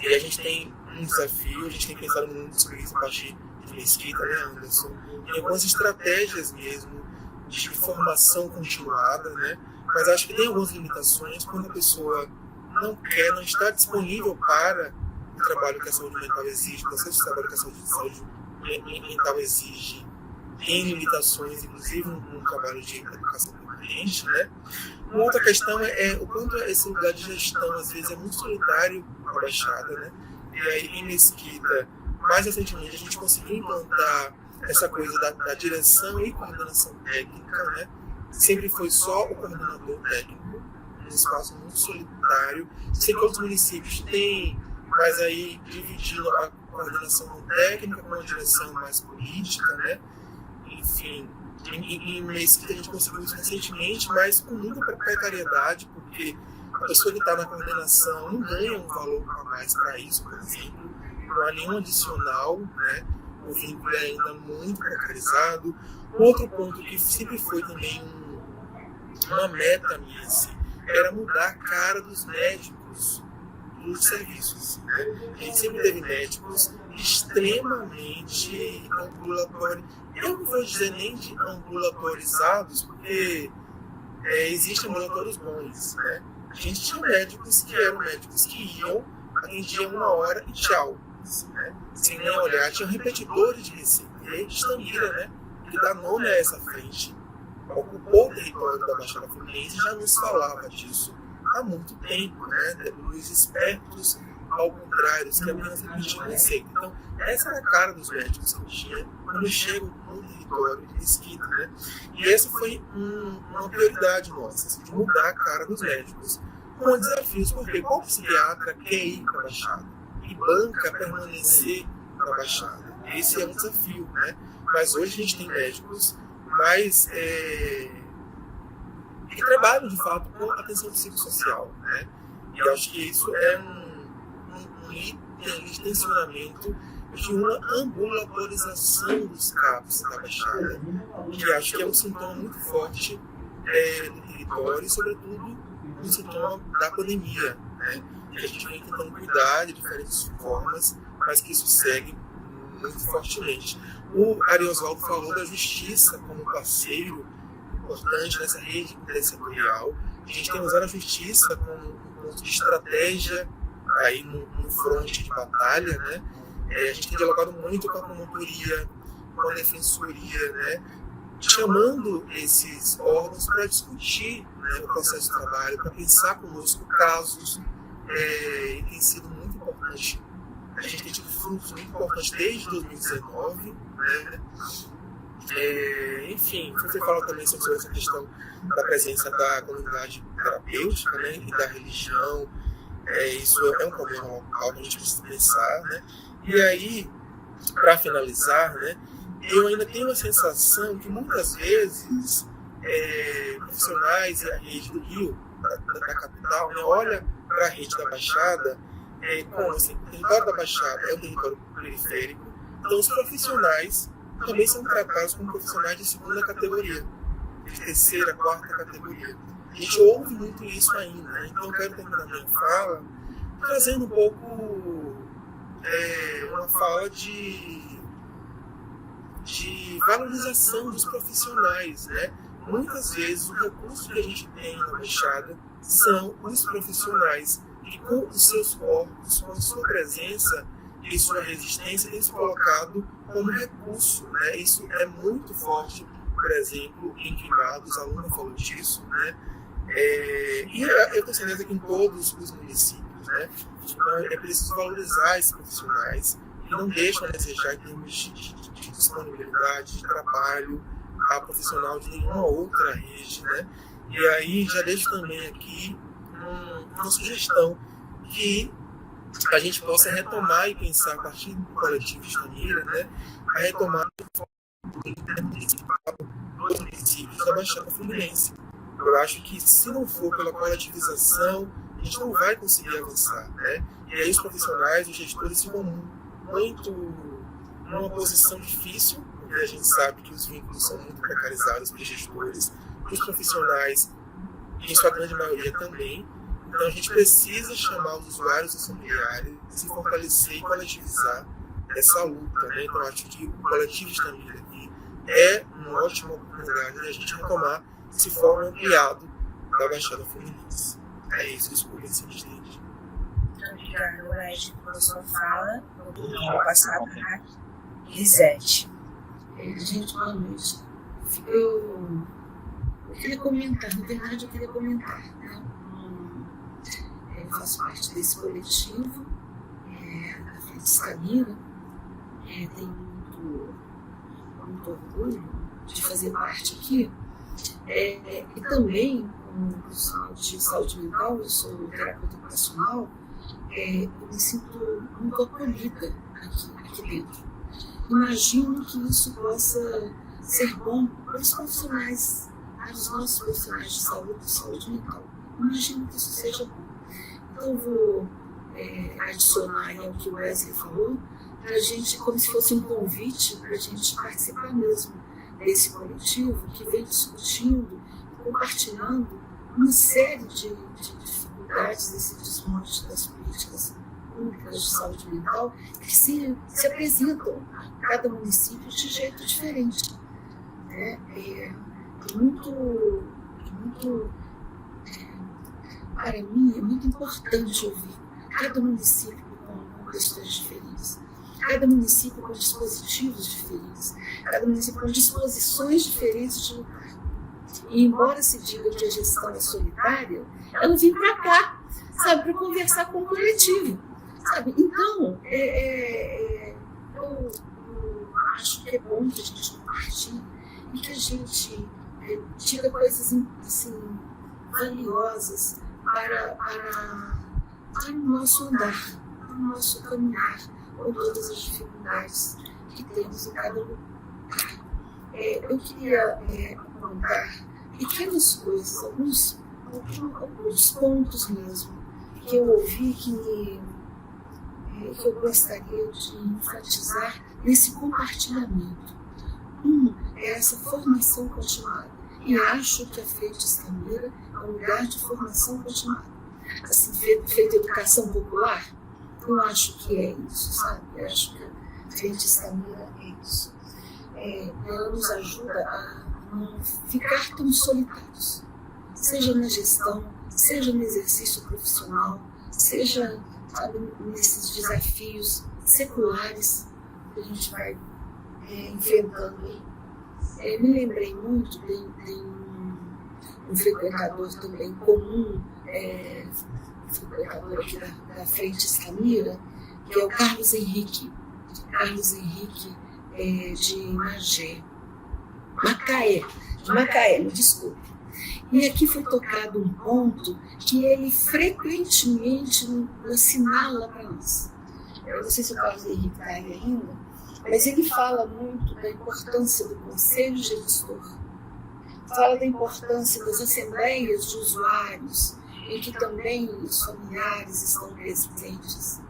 E a gente tem um desafio, a gente tem pensado muito sobre isso a partir de Mesquita, né, Anderson? Tem algumas estratégias mesmo de formação continuada, né? Mas acho que tem algumas limitações quando a pessoa não está disponível para o trabalho que a saúde mental exige, o processo de trabalho que a saúde mental exige. Tem limitações, inclusive no trabalho de educação permanente, né? Uma outra questão é o quanto esse lugar de gestão, às vezes, é muito solitário na Baixada, né? E aí, em Mesquita, mais recentemente, a gente conseguiu implantar essa coisa da direção e coordenação técnica, né? Sempre foi só o coordenador técnico, um espaço muito solitário. Sei que outros municípios têm, mas aí dividindo a coordenação técnica com a direção mais política, né? Enfim, em Mesquita a gente conseguiu isso recentemente, mas com muita precariedade, porque a pessoa que está na coordenação não ganha um valor a mais para isso, por exemplo, não há nenhum adicional, né? O vínculo é ainda muito precarizado. Outro ponto que sempre foi também uma meta minha, assim, era mudar a cara dos médicos dos serviços, né? A gente sempre teve médicos extremamente ambulatórios. Eu não vou dizer nem de ambulatorizados, porque existem ambulatórios bons, né? A gente tinha médicos que eram médicos que iam, atendiam 1 hora e tchau. pacientes, né? Sem nem olhar, tinham repetidores de receita. E aí Itamira, né, que dá nome a essa frente, ocupou o território da Baixada Fluminense e já nos falava disso há muito tempo, né? Os espertos ao contrário, que apenas repetiam receita. Então, essa era a cara dos médicos que eu tinha quando chegam no território de Mesquita, né? E essa foi uma prioridade nossa, assim, de mudar a cara dos médicos. Com desafios, porque qual psiquiatra quer ir para a Baixada? E banca permanecer na Baixada? Esse é um desafio, né? Mas hoje a gente tem médicos mais que trabalham de fato com atenção psicossocial, né? E eu acho que isso é um tensionamento de uma ambulatorização dos CAPs da Baixada, que acho que é um sintoma muito forte do território e, sobretudo, um sintoma da pandemia, né? Que a gente vem tentando cuidar de diferentes formas, mas que isso segue muito fortemente. O Ari Oswaldo falou da justiça como parceiro importante nessa rede intersetorial. A gente tem usado a justiça como um ponto de estratégia aí no fronte de batalha, né? A gente tem dialogado muito com a promotoria, com a defensoria, né? Chamando esses órgãos para discutir, né, o processo de trabalho, para pensar conosco casos, e tem sido muito importante. A gente tem tido frutos muito importantes desde 2019, né? Enfim, você fala também sobre essa questão da presença da comunidade terapêutica, né, e da religião. Isso é um problema local que a gente precisa pensar, né? E aí, para finalizar, né, eu ainda tenho a sensação que muitas vezes profissionais e a rede do Rio, da capital, né, olha para a rede da Baixada como assim, o território da Baixada é um território periférico, então os profissionais também são tratados como profissionais de segunda categoria, de terceira, quarta categoria. A gente ouve muito isso ainda, né? Então eu quero terminar minha fala trazendo um pouco uma fala de valorização dos profissionais, né? Muitas vezes o recurso que a gente tem na Baixada são os profissionais que com os seus corpos, com a sua presença e sua resistência têm se colocado como recurso, né? Isso é muito forte, por exemplo, em Queimados, a aluna falou disso, né? E eu tenho certeza que em todos os municípios, né? Então, é preciso valorizar esses profissionais que não deixam a desejar em termos de disponibilidade, de trabalho a profissional de nenhuma outra rede, né? E aí já deixo também aqui uma sugestão que a gente possa retomar e pensar a partir do coletivo Itamira, né? A retomar o intermunicipal dos municípios da Baixada Fluminense. Eu acho que se não for pela coletivização, a gente não vai conseguir avançar, né? E aí os profissionais, os gestores ficam muito numa posição difícil, porque a gente sabe que os vínculos são muito precarizados para os gestores, para os profissionais, em sua grande maioria também. Então a gente precisa chamar os usuários e os familiares e fortalecer e coletivizar essa luta, né? Então acho que o coletivo Itamira aqui é uma ótima oportunidade de a gente retomar esse fórum ampliado da Baixada Fluminense. É isso que eu escolhi esse instante. Muito obrigada, Laís, pela sua fala. Vou passar para Lisete. Gente, boa noite. Eu queria comentar, na verdade, né? Eu faço parte desse coletivo, da Frente Itamira. Tenho muito orgulho de fazer parte aqui. E também, como profissional de saúde mental, eu sou terapeuta ocupacional, eu me sinto muito acolhida aqui dentro. Imagino que isso possa ser bom para os profissionais, para os nossos profissionais de saúde mental. Imagino que isso seja bom. Então, eu vou adicionar aí ao que o Wesley falou, para a gente, como se fosse um convite para a gente participar mesmo desse coletivo que vem discutindo e compartilhando uma série de dificuldades desse desmonte das políticas públicas de saúde mental que se apresentam a cada município de jeito diferente. Para mim, é muito importante ouvir cada município com questões diferentes. Cada município com dispositivos diferentes, cada município com disposições diferentes de lutar. E embora se diga que a gestão é solitária, ela vem para cá, sabe, para conversar com o coletivo, sabe? Então, eu acho que é bom que a gente compartilhe e que a gente tira coisas assim, valiosas para o nosso andar, para o nosso caminhar, com todas as dificuldades que temos em cada lugar. Eu queria apontar pequenas coisas, alguns pontos mesmo, que eu ouvi que eu gostaria de enfatizar nesse compartilhamento. É essa formação continuada. E acho que a Frente Estamira é um lugar de formação continuada. Assim, feita educação popular, eu acho que é isso, sabe? Eu acho que a Frente Estamira é isso. Ela nos ajuda a não ficar tão solitários, seja na gestão, seja no exercício profissional, seja, sabe, nesses desafios seculares que a gente vai enfrentando aí. Me lembrei muito de um frequentador também comum, frequentador aqui da Frente Estamira, que é o Carlos Henrique de Macaé, me desculpe. E aqui foi tocado um ponto que ele frequentemente assinala para nós. Eu não sei se o Carlos Henrique está aí ainda, mas ele fala muito da importância do conselho gestor, fala da importância das assembleias de usuários, em que também os familiares estão presentes.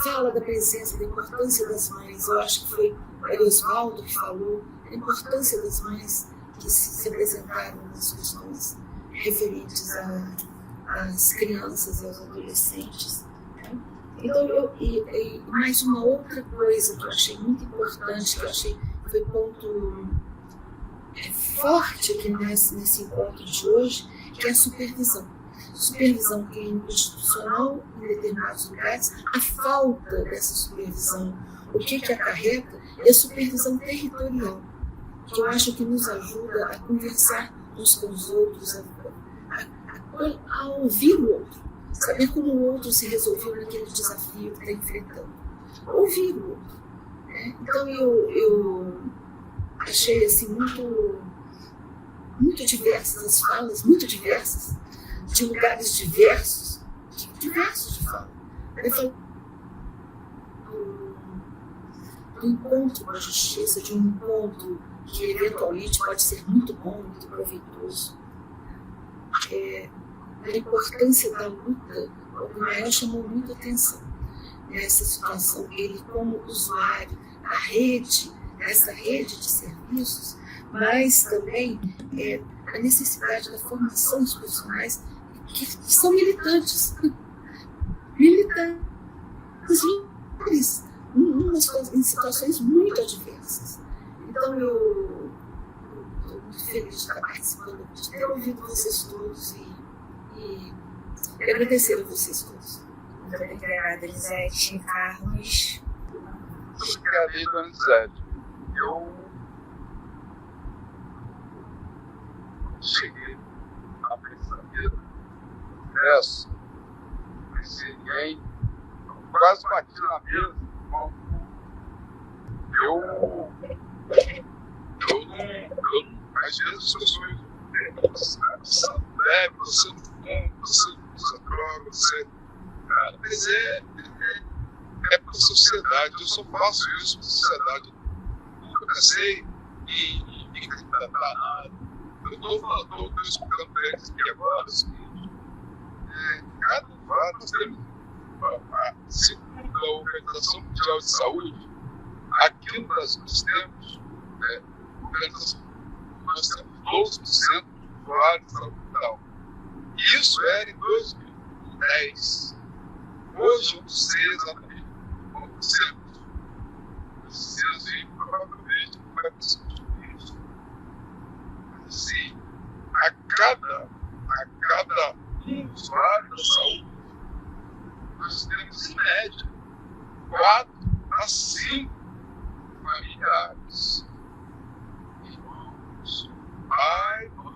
Fala da presença, da importância das mães. Eu acho que foi o Oswaldo que falou da importância das mães que se apresentaram nas questões referentes às crianças e aos adolescentes. Então, mais uma outra coisa que eu achei muito importante, que eu achei que foi ponto forte aqui nesse encontro de hoje, que é a supervisão. Supervisão clínico-institucional em determinados lugares, a falta dessa supervisão, o que acarreta, é a supervisão territorial, que eu acho que nos ajuda a conversar uns com os outros, a ouvir o outro, saber como o outro se resolveu naquele desafio que está enfrentando, ouvir o outro. Então eu achei assim, muito diversas as falas, muito diversas, de lugares diversos de fala. Eu falo do encontro com a justiça, de um encontro que eventualmente pode ser muito bom, muito proveitoso. A importância da luta, o Mael chamou muita atenção nessa situação. Ele, como usuário, essa rede de serviços, mas também a necessidade da formação dos profissionais que são militantes em situações muito adversas. Então eu estou muito feliz de estar participando, de ter ouvido vocês todos e agradecer a vocês todos. Muito obrigada, Elisete. Carlos. Obrigado, dona Elisete. Eu cheguei a pensamento, confesso, não conheci ninguém, quase bati na mesa. Eu não, às vezes as pessoas você não bebe, você não fuma, você não usa droga, você. Mas é para a sociedade, eu só faço isso para a sociedade. Eu nunca pensei em tentar nada. Eu estou explicando para eles aqui agora o seguinte: cada lugar nós temos, segundo a Organização Mundial de Saúde, aqui no Brasil nós temos, nós temos 12% de usuários de saúde mental. Isso era em 2010. Hoje eu não sei exatamente como sermos. Precisamos ir provavelmente para discutir isso. Mas assim, a cada usuário da saúde, nós temos em média 4 a 5 familiares, irmãos, pai, mãe.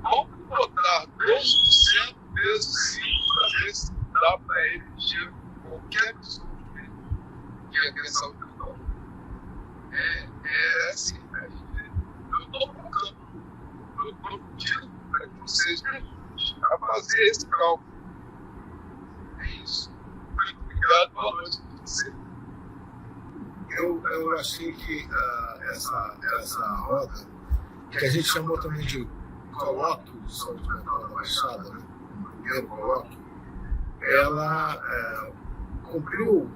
Vamos botar 2% vezes 5 para ver se dá para eleger qualquer pessoa que agressar o território. É assim, eu estou colocando, eu estou pedindo para que vocês me ajudem a fazer esse cálculo. É isso. Muito obrigado, boa noite para você. Eu achei que essa roda, que a gente chamou também de colóquio de saúde mental da Baixada, né? O primeiro colóquio, ela cumpriu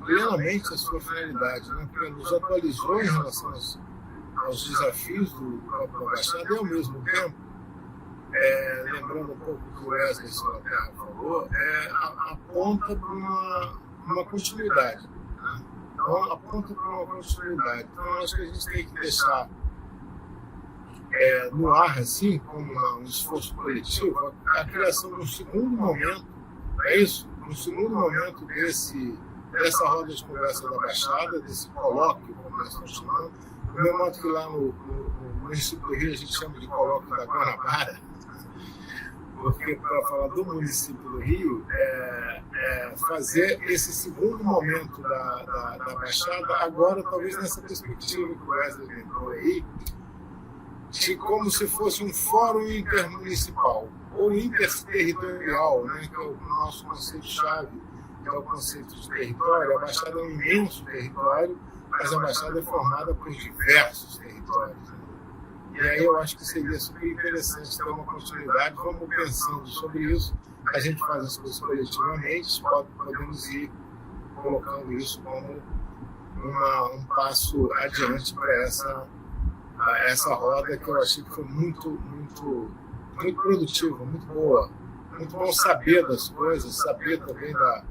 plenamente a sua finalidade, né? Porque nos atualizou em relação aos desafios do campo da Baixada e, ao mesmo tempo, lembrando um pouco do que o Wesley Solaterra falou, aponta para uma continuidade. Né? Então, aponta para uma continuidade. Então, acho que a gente tem que deixar no ar, assim, como um esforço coletivo, a criação de um segundo momento, um segundo momento dessa roda de conversa da Baixada, desse colóquio, como nós estamos chamando. Do meu modo que lá no município do Rio a gente chama de colóquio da Guanabara, porque para falar do município do Rio, fazer esse segundo momento da Baixada, agora talvez nessa perspectiva que o Wesley lembrou aí, de como se fosse um fórum intermunicipal ou interterritorial, né, que é o nosso conceito-chave, que é o conceito de território. A Baixada é um imenso território, mas a Baixada é formada por diversos territórios. Né? E aí eu acho que seria super interessante ter uma continuidade. Vamos pensando sobre isso, a gente faz as coisas coletivamente, podemos ir colocando isso como um passo adiante para essa roda, que eu achei que foi muito produtiva, muito boa. Muito bom saber das coisas, saber também da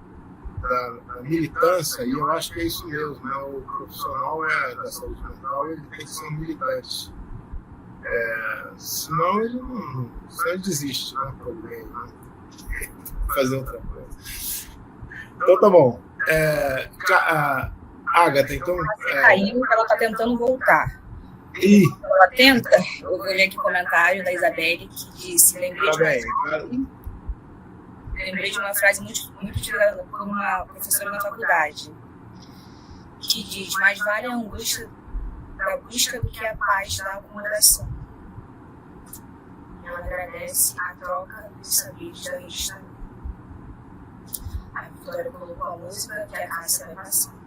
militância, e eu acho que é isso mesmo, né? O profissional da saúde mental, ele tem que ser um militante. Senão ele desiste, né? Fazer outra coisa. Então tá bom. Agatha, então. Você caiu, ela está tentando voltar. Ela tenta, eu vou ler aqui o comentário da Isabelle, que disse: lembrei de uma frase muito utilizada por uma professora na faculdade, que diz: mais vale a angústia da busca do que a paz da acomodação. Ela agradece a troca dos saberes da resta. A Vitória colocou a música que a Cássia vai passar.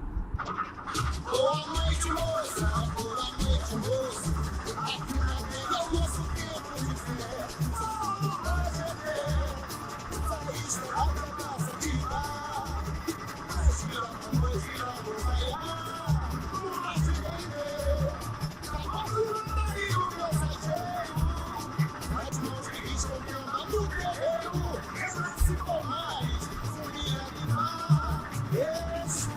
Boa noite, moça. Boa noite, moça. É o nosso tempo de fé. País da alta massa de ar. Nós viramos, vai lá. Nós iremos. Trabalhando e o meu sacheiro. As mãos que riscam no terreiro. Eu nasci com mais. Fui animar. Isso.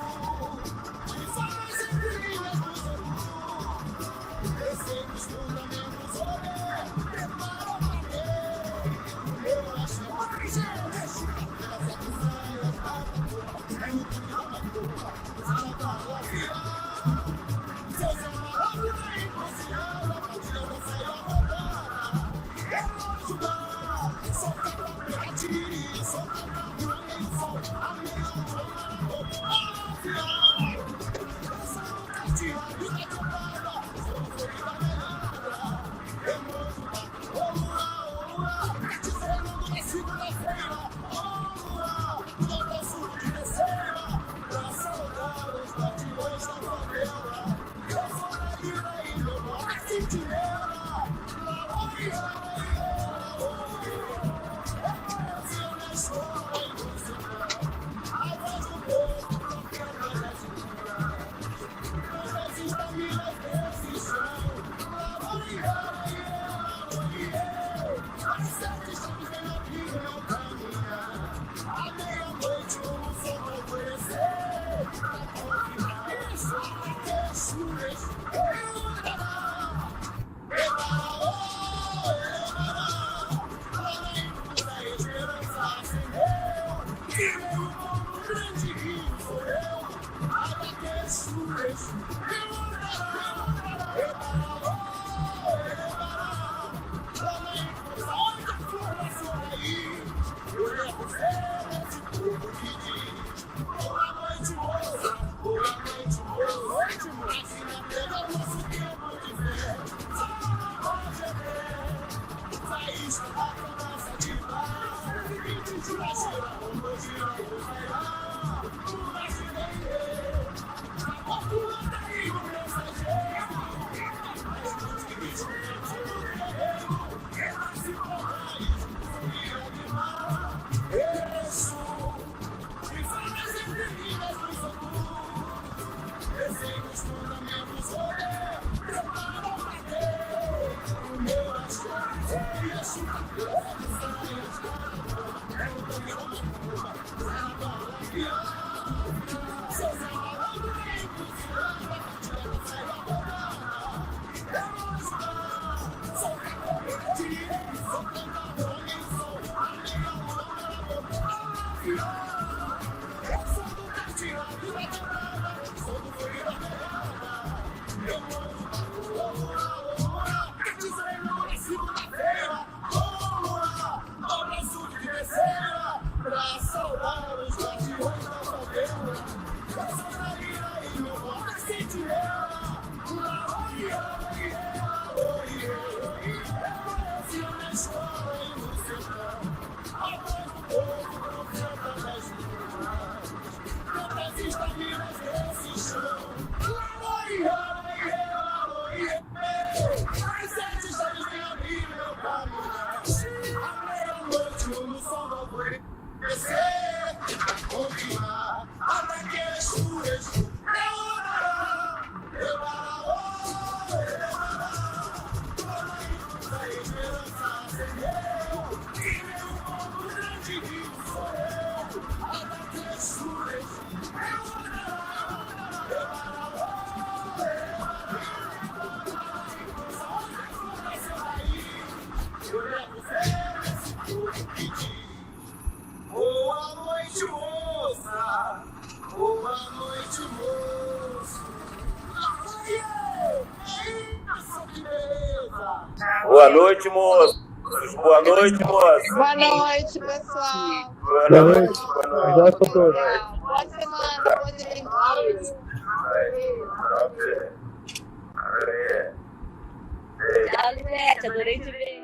Boa noite, moço. Boa noite, moço. Boa noite, pessoal. Boa noite. Boa noite a todos. Boa semana, bom dia. Tchau, Livete, adorei te ver.